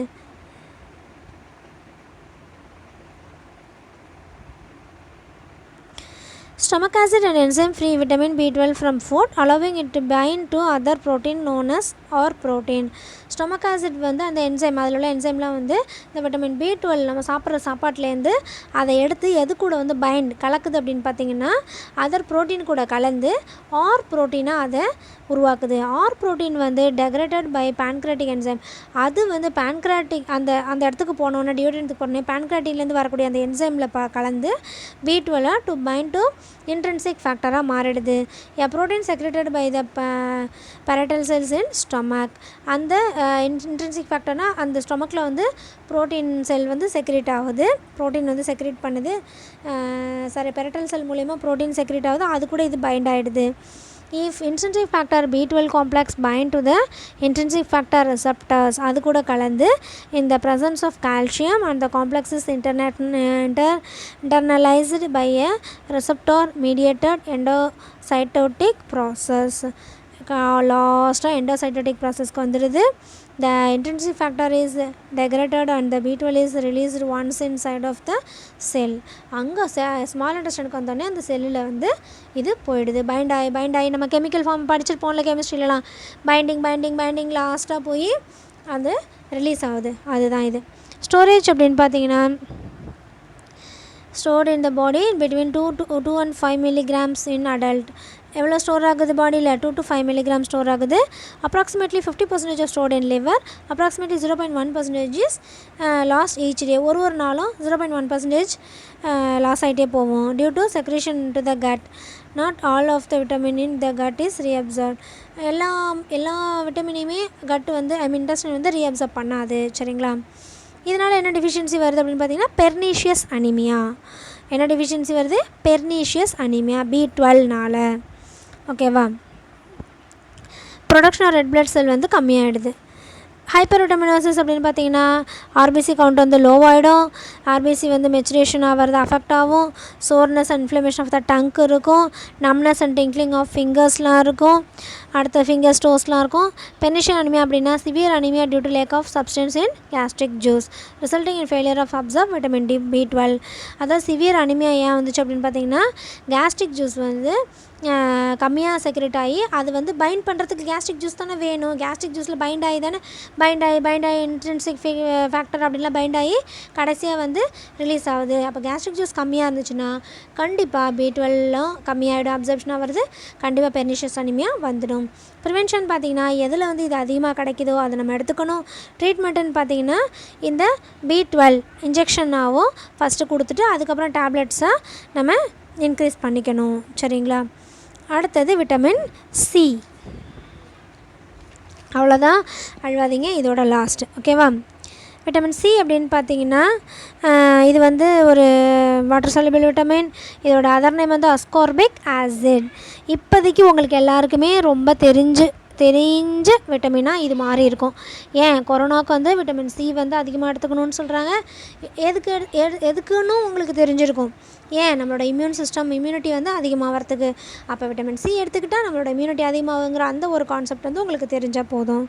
Stomach acid and enzyme free vitamin B12 from food, allowing it to bind to other protein known as or protein. Stomach acid வந்து அந்த enzyme, அதில் உள்ள என்சைம்லாம் வந்து இந்த vitamin B12 நம்ம சாப்பிட்ற சாப்பாட்டிலேருந்து அதை எடுத்து எது கூட வந்து கலக்குது அப்படின்னு பார்த்திங்கன்னா அதர் ப்ரோட்டீன் கூட கலந்து ஆர் ப்ரோட்டீனாக அதை உருவாக்குது. ஆர் ப்ரோட்டீன் வந்து டெக்ரேட்டட் பை பேன்க்ரியாட்டிக் என்சைம். அது வந்து பேன்க்ரியாட்டிக் அந்த இடத்துக்கு போனோன்னே டியோடனத்துக்கு போனோன்னே பேன்க்ரியாட்டின்லேருந்து வரக்கூடிய அந்த என்சைமில் கலந்து B12 to bind to intrinsic ஃபேக்டராக மாறிடுது. A protein secreted by the parietal cells in stomach. அந்த இன்ட்ரின்சிக் ஃபேக்டர்னால் அந்த ஸ்டொமக்கில் வந்து ப்ரோட்டீன் செல் வந்து செக்ரேட் ஆகுது, ப்ரோட்டீன் வந்து செக்ரேட் பண்ணுது. பேரட்டல் செல் மூலயமா ப்ரோட்டீன் செக்ரேட் ஆகுது, அது கூட இது பைண்ட் ஆகிடுது. If intrinsic factor B12 complex bind to the intrinsic factor receptors, அது கூட கலந்து in the presence of calcium and the complex is internalized by a receptor mediated endocytotic process. லாஸ்ட்டாக எண்டோசைட்டோட்டிக் ப்ராசஸ்க்கு வந்துடுது. The intrinsic factor is degraded and the B12 is released once inside of the cell. அங்கே small இன்டெஸ்டைனுக்கு வந்தோடனே அந்த செல்லில் வந்து இது போயிடுது. Find ஆகி நம்ம கெமிக்கல் ஃபார்ம் படிச்சிருப்போம்ல கெமிஸ்ட்ரியிலலாம், பைண்டிங் லாஸ்ட்டாக போய் அது ரிலீஸ் ஆகுது. அதுதான் இது. ஸ்டோரேஜ் அப்படின்னு பார்த்தீங்கன்னா stored in the body between 2 and 5 milligrams in adult. எவ்வளோ ஸ்டோர் ஆகுது பாடியில்? 2 to 5 milligram ஸ்டோர் ஆகுது. Approximately 50% of stored in liver. Approximately 0.1% is loss each day. ஒரு நாளும் 0.1% லாஸ் ஆகிட்டே போவோம். Due to secretion to the gut. Not all of the vitamin in the gut is reabsorb. எல்லா விட்டமினையுமே gut வந்து intestine வந்து reabsorb பண்ணாது. சரிங்களா? இதனால் என்ன டெஃபிஷியன்சி வருது அப்படின்னு பார்த்தீங்கன்னா பெர்னீஷியஸ் அனிமியா. என்ன டெஃபிஷியன்சி வருது? Pernicious anaemia B12னால. ஓகேவா? Production of red blood cell வந்து கம்மியாகிடுது. ஹைப்பர்விட்டமினோசிஸ் அப்படின்னு பார்த்தீங்கன்னா ஆர்பிசி கவுண்ட் வந்து லோவாகிடும். ஆர்பிசி வந்து மெச்சுரேஷன் ஆகிறது அஃபெக்ட் ஆகும். Soreness and inflammation of the tongue இருக்கும். நம்னஸ் அண்ட் டிங்க்லிங் ஆஃப் ஃபிங்கர்ஸ்லாம் இருக்கும். அடுத்த ஃபிங்கர்ஸ் டோஸ்லாம் இருக்கும். பெர்னிஷியஸ் அனிமியா அப்படின்னா severe anaemia due to lack of substance in gastric juice resulting in failure of absorb vitamin B12. அதாவது severe anaemia ஏன் வந்துச்சு அப்படின்னு பார்த்தீங்கன்னா கேஸ்ட்ரிக் ஜூஸ் வந்து கம்மியாக செக்ரேட் ஆகி அது வந்து பைண்ட் பண்ணுறதுக்கு கேஸ்ட்ரிக் ஜூஸ் தானே வேணும். கேஸ்ட்ரிக் ஜூஸில் பைண்ட் ஆகி இன்ட்ரின்சிக் ஃபேக்டர் அப்படின்லாம் பைண்ட் ஆகி கடைசியாக வந்து ரிலீஸ் ஆகுது. அப்போ கேஸ்ட்ரிக் ஜூஸ் கம்மியாக இருந்துச்சுன்னா கண்டிப்பாக B12 கம்மியாகிடும். அப்சர்ப்ஷனாக வருது, கண்டிப்பாக பெர்னிஷியஸ் அனிமியா வந்துடும். ப்ரிவென்ஷன் பார்த்திங்கன்னா எதில் வந்து இது அதிகமாக கிடைக்குதோ அதை நம்ம எடுத்துக்கணும். ட்ரீட்மெண்ட்டுன்னு பார்த்திங்கன்னா இந்த B12 இன்ஜெக்ஷனாகவும் ஃபஸ்ட்டு கொடுத்துட்டு அதுக்கப்புறம் டேப்லெட்ஸை நம்ம இன்க்ரீஸ் பண்ணிக்கணும். சரிங்களா? அடுத்தது விட்டமின் சி. அவ்வளோதான், அழுவாதீங்க, இதோட லாஸ்ட்டு. ஓகேவா? விட்டமின் சி அப்படின்னு பார்த்தீங்கன்னா இது வந்து ஒரு வாட்டர் சால்யுபிள் விட்டமின். இதோட அதர் நேம் வந்து அஸ்கார்பிக் ஆசிட். இப்போதைக்கு உங்களுக்கு எல்லாருக்குமே ரொம்ப தெரிஞ்ச விட்டமினாக இது மாறி இருக்கும். ஏன் கொரோனாவுக்கு வந்து விட்டமின் சி வந்து அதிகமாக எடுத்துக்கணும்னு சொல்கிறாங்க. எதுக்குன்னு உங்களுக்கு தெரிஞ்சிருக்கும். ஏன் நம்மளோட இம்யூனிட்டி வந்து அதிகமாகிறதுக்கு. அப்போ விட்டமின் சி எடுத்துக்கிட்டால் நம்மளோட இம்யூனிட்டி அதிகமாகுங்கிற அந்த ஒரு கான்செப்ட் வந்து உங்களுக்கு தெரிஞ்சால் போதும்.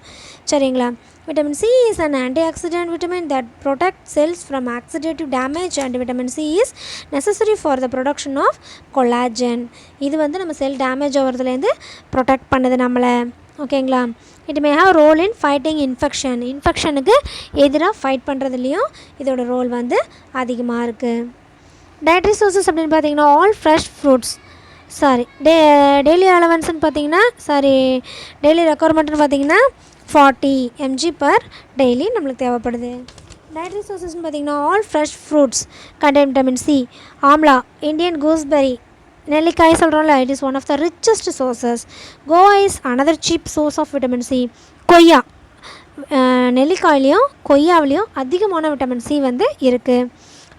சரிங்களா? Vitamin C is an antioxidant vitamin that protects cells from oxidative damage and vitamin C is necessary for the production of collagen. இது வந்து நம்ம செல் டேமேஜ் ஆகிறதுலேருந்து ப்ரொடெக்ட் பண்ணுது நம்மளை. ஓகேங்களா? It may have role in fighting இன்ஃபெக்ஷனுக்கு எதிராக ஃபைட் பண்ணுறதுலேயும் இதோட role வந்து அதிகமாக இருக்குது. டயட்ரி சோர்ஸஸ் அப்படின்னு பார்த்தீங்கன்னா ஆல் ஃப்ரெஷ் ஃப்ரூட்ஸ். டெய்லி அலவன்ஸ்ன்னு பார்த்தீங்கன்னா டெய்லி ரெக்குவயர்மெண்ட்னு பார்த்தீங்கன்னா 40 mg per டெய்லி நம்மளுக்கு தேவைப்படுது. டயட்ரி சோர்ஸஸ்ன்னு பார்த்தீங்கன்னா all fresh fruits contain vitamin C. Amla, Indian gooseberry, நெல்லிக்காய் சொல்கிறோம்ல, it is one of the richest sources. Guava is another cheap source of vitamin C. கொய்யா, நெல்லிக்காயிலையும் கொய்யாவிலையும் அதிகமான விட்டமின் சி வந்து இருக்குது.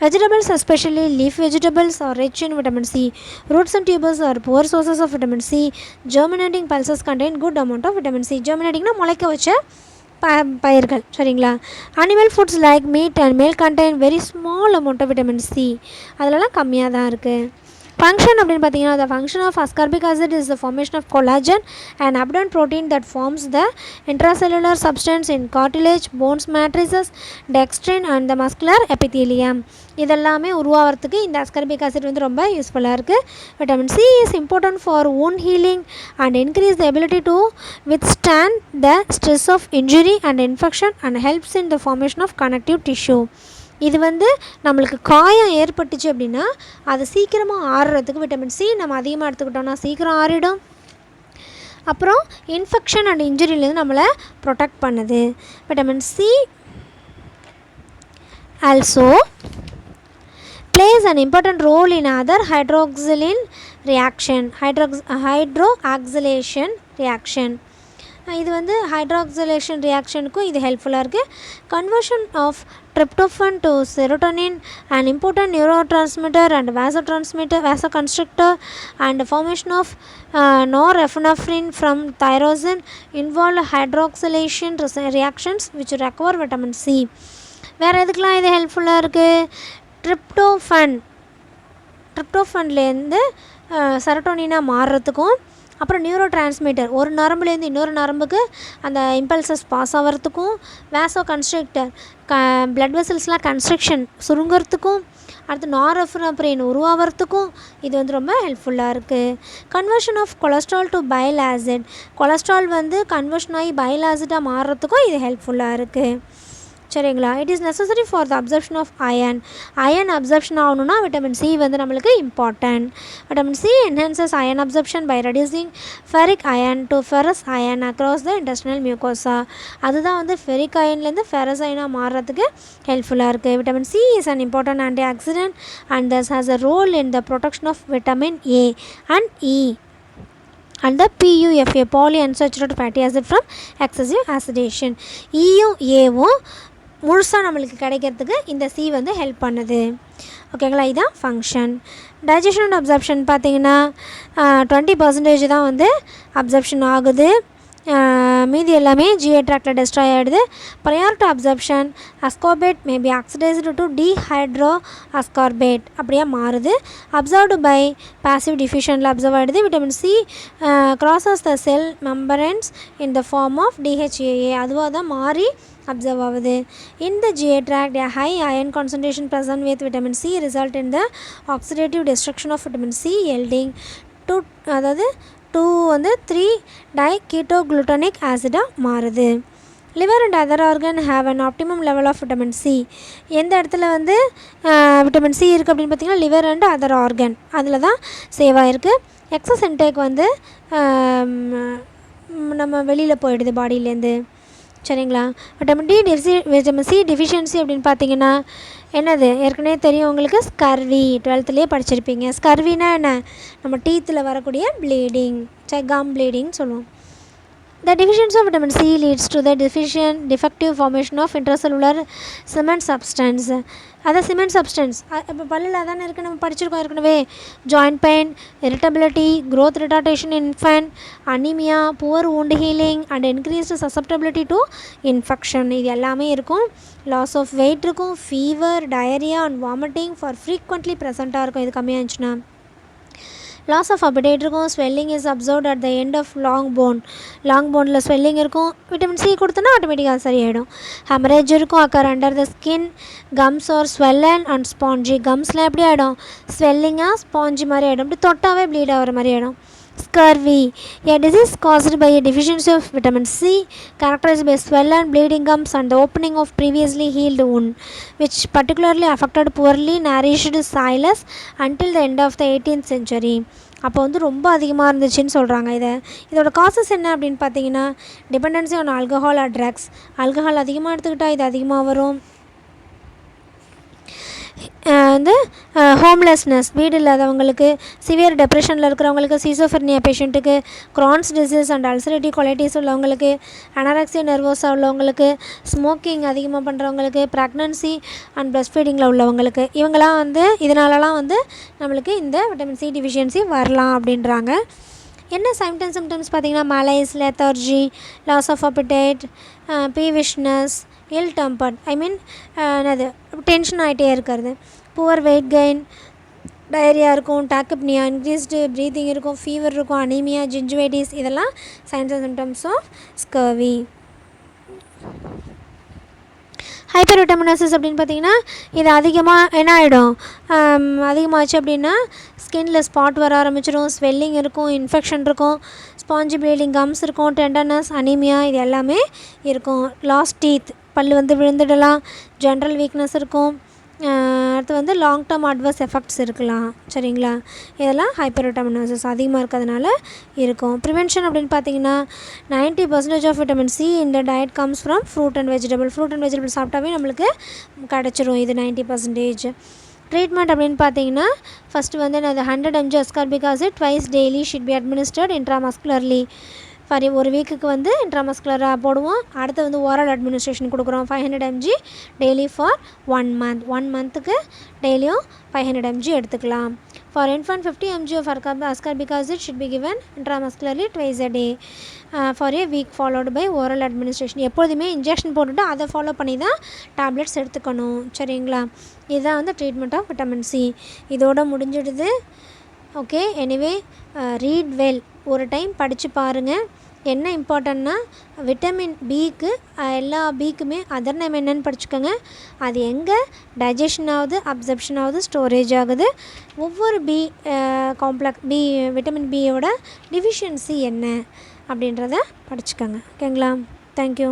Vegetables, especially leaf vegetables, are rich in vitamin C. Roots and tubers are poor sources of vitamin C. Germinating pulses contain good amount of vitamin C. Germinatingனா முளைக்க வச்ச பயிர்கள். சரிங்களா? Animal foods like meat and milk contain very small amount of vitamin C. அதெல்லாம் கம்மியாக தான் இருக்குது. Function அப்படின்னு பார்த்தீங்கன்னா the function of ascorbic acid is the formation of collagen, an abundant protein that forms the intracellular substance in cartilage, bones matrices, dextrin and the muscular epithelium. இதெல்லாமே உருவாகிறதுக்கு இந்த ascorbic acid வந்து ரொம்ப யூஸ்ஃபுல்லாக இருக்குது. Vitamin C is important for wound healing and increase the ability to withstand the stress of injury and infection and helps in the formation of connective tissue. இது வந்து நம்மளுக்கு காயம் ஏற்பட்டுச்சு அப்படின்னா அது சீக்கிரமாக ஆறுறதுக்கு விட்டமின் சி நம்ம அதிகமாக எடுத்துக்கிட்டோம்னா சீக்கிரம் ஆறிடும். அப்புறம் இன்ஃபெக்ஷன் அண்ட் இன்ஜுரியிலேருந்து நம்மளை ப்ரொடெக்ட் பண்ணுது. Vitamin C also plays an important role in other hydroxylation reaction. இது வந்து ஹைட்ராக்சிலேஷன் ரியாக்ஷனுக்கும் இது ஹெல்ப்ஃபுல்லாக இருக்குது. Conversion of tryptophan to serotonin, an important neurotransmitter and vasoconstrictor, and formation of norepinephrine from tyrosine involve hydroxylation reactions which require vitamin C. வேறு எதுக்கெலாம் இது ஹெல்ப்ஃபுல்லாக இருக்குது? ட்ரிப்டோஃபன்லேருந்து செரோட்டோனினாக மாறுறதுக்கும், அப்புறம் நியூரோ டிரான்ஸ்மிட்டர் ஒரு நரம்புலேருந்து இன்னொரு நரம்புக்கு அந்த இம்பல்சஸ் பாஸ் ஆகிறதுக்கும், வேசோ கன்ஸ்ட்ரக்டர் பிளட் வெசல்ஸ்லாம் கன்ஸ்ட்ரக்ஷன் சுருங்கிறதுக்கும், அடுத்து நாரெஃபினப்ரின் உருவாகிறதுக்கும் இது வந்து ரொம்ப ஹெல்ப்ஃபுல்லாக இருக்குது. Conversion of cholesterol to bile acid, cholesterol வந்து கன்வர்ஷன் ஆகி பைல் ஆசிட்டாக மாறுறதுக்கும் இது ஹெல்ப்ஃபுல்லாக இருக்குது. சரிங்களா? It is necessary for the absorption of iron absorption ஆகணும்னா விட்டமின் சி வந்து நம்மளுக்கு important. Vitamin C enhances iron absorption by reducing ferric iron to ferrous iron across the intestinal mucosa. அதுதான் வந்து ஃபெரிக் அயன்லேருந்து ஃபெரஸ் அயனாக மாறுறதுக்கு ஹெல்ப்ஃபுல்லாக இருக்குது. Vitamin C is an important antioxidant and thus has a role in the protection of vitamin A and E and the PUFA polyunsaturated fatty acid from excessive acidation. ஈயும் ஏவும் முழுசாக நம்மளுக்கு கிடைக்கிறதுக்கு இந்த சி வந்து ஹெல்ப் பண்ணுது. ஓகேங்களா? இதுதான் ஃபங்க்ஷன். டைஜஷன் அண்ட் அப்சர்ப்ஷன் பார்த்திங்கன்னா 20% தான் வந்து அப்சர்ப்ஷன் ஆகுது. மீதி எல்லாமே ஜிஐ ட்ராக்டில் டெஸ்ட்ராய் ஆகிடுது. Prior to absorption ascorbate may be oxidised to dehydroascorbate அப்படியே மாறுது. அப்சர்வ்டு பை பாசிவ் டிஃப்யூஷனில் அப்சர்வ் ஆகிடுது. Vitamin C crosses the cell membranes in the form of DHAA அதுவாக தான் மாறி அப்சர்வ் ஆகுது. In the GI tract a high iron concentration present with vitamin C result in the oxidative destruction of vitamin C yielding to அதாவது 2,3-diketoglutanic ஆசிடாக மாறுது. Liver and other organ have an optimum level of vitamin C. எந்த இடத்துல வந்து vitamin C இருக்குது அப்படின்னு பார்த்திங்கன்னா liver and other organ அதில் தான் சேவ் ஆகிருக்கு. எக்ஸஸ் இன்டேக் வந்து நம்ம வெளியில் போயிடுது பாடியிலேருந்து. சரிங்களா? விட்டமின் சி டெஃபிஷியன்சி அப்படின்னு பார்த்தீங்கன்னா என்னது ஏற்கனவே தெரியும் உங்களுக்கு, ஸ்கர்வி 12லேயே படிச்சிருப்பீங்க. ஸ்கர்வினா என்ன? நம்ம டீத்தில் வரக்கூடிய ப்ளீடிங், கம் ப்ளீடிங் சொல்லுவோம். The deficiency of vitamin C leads to the defective formation of intracellular cement substance. அது சிமெண்ட் சப்ஸ்டன்ஸ் இப்போ பல்லில் அதானே இருக்குது, நம்ம படிச்சிருக்கோம் ஏற்கனவே. Joint pain, irritability, growth retardation in infant, anaemia, poor wound healing and increased susceptibility to infection, இது எல்லாமே இருக்கும். லாஸ் ஆஃப் வெயிட் இருக்கும், fever, diarrhoea and vomiting for frequently ப்ரெசண்ட்டாக இருக்கும் இது கம்மியாச்சுன்னா. லாஸ் ஆஃப் appetite இருக்கும். Swelling is observed at the end of long போனில் ஸ்வெல்லிங் இருக்கும். விட்டமின் சி கொடுத்தோன்னா ஆட்டோமேட்டிக்காக சரியாயிடும். ஹெமரேஜ் இருக்கும், occur under the skin. Gums are swollen and spongy, கம்ஸ்லாம் எப்படி ஆகிடும், ஸ்வெல்லிங்காக ஸ்பாஞ்சி மாதிரி ஆகிடும், அப்படி தொட்டாவே ப்ளீட் ஆகிற மாதிரி ஆகிடும். Scurvy, a disease caused by a deficiency of vitamin C, characterized by swollen bleeding gums and the opening of previously healed wound, which particularly affected poorly nourished sailors until the end of the 18th century. அப்போ வந்து ரொம்ப அதிகமாக இருந்துச்சுன்னு சொல்கிறாங்க. இதோட causes என்ன அப்படின்னு பார்த்தீங்கன்னா, dependency on alcohol or drugs. Alcohol அதிகமாக எடுத்துக்கிட்டால் இது அதிகமாக வரும். வந்து ஹோம்லெஸ்னஸ், வீடு இல்லாதவங்களுக்கு, சிவியர் டெப்ரெஷனில் இருக்கிறவங்களுக்கு, சீசோஃபெர்னியா பேஷண்ட்டுக்கு, க்ரான்ஸ் டிசீஸ் அண்ட் அல்சரேட்டிவ் கொலைட்டிஸ் உள்ளவங்களுக்கு, அனரெக்சியா நெர்வோஸா உள்ளவங்களுக்கு, ஸ்மோக்கிங் அதிகமாக பண்ணுறவங்களுக்கு, ப்ரெக்னன்சி அண்ட் பிரஸ்ட் ஃபீடிங்கில் உள்ளவங்களுக்கு, இவங்களாம் வந்து இதனாலலாம் வந்து நம்மளுக்கு இந்த விட்டமின் சி டிஃபிஷியன்சி வரலாம் அப்படின்றாங்க. என்ன சிம்டம்ஸ் பார்த்திங்கன்னா, malaise, lethargy, loss of appetite, peevishness, ill tempered, என்னது டென்ஷன் ஆகிட்டே இருக்கிறது, புவர் வெயிட் கெயின், டயரியா இருக்கும், டாக்கிப்னியா, இன்க்ரீஸ்டு ப்ரீத்திங் இருக்கும், ஃபீவர் இருக்கும், அனீமியா, ஜிஞ்சுவைட்டிஸ், இதெல்லாம் signs and symptoms of scurvy. Hypervitaminosis அப்படின்னு பார்த்தீங்கன்னா, இது அதிகமாக என்ன ஆகிடும், அதிகமாகச்சு அப்படின்னா ஸ்கின்னில் ஸ்பாட் வர ஆரம்பிச்சிடும், ஸ்வெல்லிங் இருக்கும், இன்ஃபெக்ஷன் இருக்கும், ஸ்பாஞ்சி ப்ளீடிங், கம்ஸ் இருக்கும், டெண்டர்னஸ், அனீமியா, இது எல்லாமே இருக்கும். லாஸ்ட் டீத், பல் வந்து விழுந்துடலாம், ஜென்ரல் வீக்னஸ் இருக்கும். அடுத்து வந்து லாங் டேர்ம் அட்வர்ஸ் எஃபெக்ட்ஸ் இருக்கலாம். சரிங்களா, இதெல்லாம் ஹைப்பர் விட்டமினோசிஸ் அதிகமாக இருக்கிறதுனால இருக்கும். ப்ரிவென்ஷன் அப்படின்னு பார்த்தீங்கன்னா, 90% ஆஃப் விட்டமின் சி இந்த diet comes from fruit and vegetable சாப்பிட்டாவே நம்மளுக்கு கிடச்சிரும் இது 90%. ட்ரீட்மெண்ட் அப்படின்னு பார்த்தீங்கன்னா, ஃபஸ்ட்டு வந்து அது 100 mg ascorbic acid twice daily should be administered intramuscularly. ஒரு வீக்குக்கு வந்து இன்ட்ராமஸ்குலராக போடுவோம். அடுத்து வந்து ஓரல் அட்மினிஸ்ட்ரேஷன் கொடுக்குறோம் 500 mg டெய்லி ஃபார் 1 month. 1 monthக்கு டெய்லியும் 500 mg எடுத்துக்கலாம். For infant 50 mg of ascorbic acid should be given intramuscularly twice a day for a week followed by oral administration. எப்போதுமே இன்ஜெக்ஷன் போட்டுட்டு அதை ஃபாலோ பண்ணி தான் டேப்லெட்ஸ் எடுத்துக்கணும். சரிங்களா, இதுதான் வந்து ட்ரீட்மெண்ட் ஆஃப் விட்டமின் சி. இதோட முடிஞ்சிடுது. ஓகே, எனிவே ரீட் வெல், ஒரு டைம் படித்து பாருங்கள். என்ன இம்பார்ட்டன்னா, விட்டமின் பிக்கு எல்லா பிக்குமே அதர் நேம் என்னென்னு படிச்சுக்கோங்க. அது எங்கே டைஜஷன் ஆகுது, அப்சர்ப்ஷன் ஆகுது, ஸ்டோரேஜ் ஆகுது, ஒவ்வொரு விட்டமின் பியோட டிஃபிஷியன்சி என்ன அப்படின்றத படிச்சுக்கோங்க. ஓகேங்களா, தேங்க்யூ.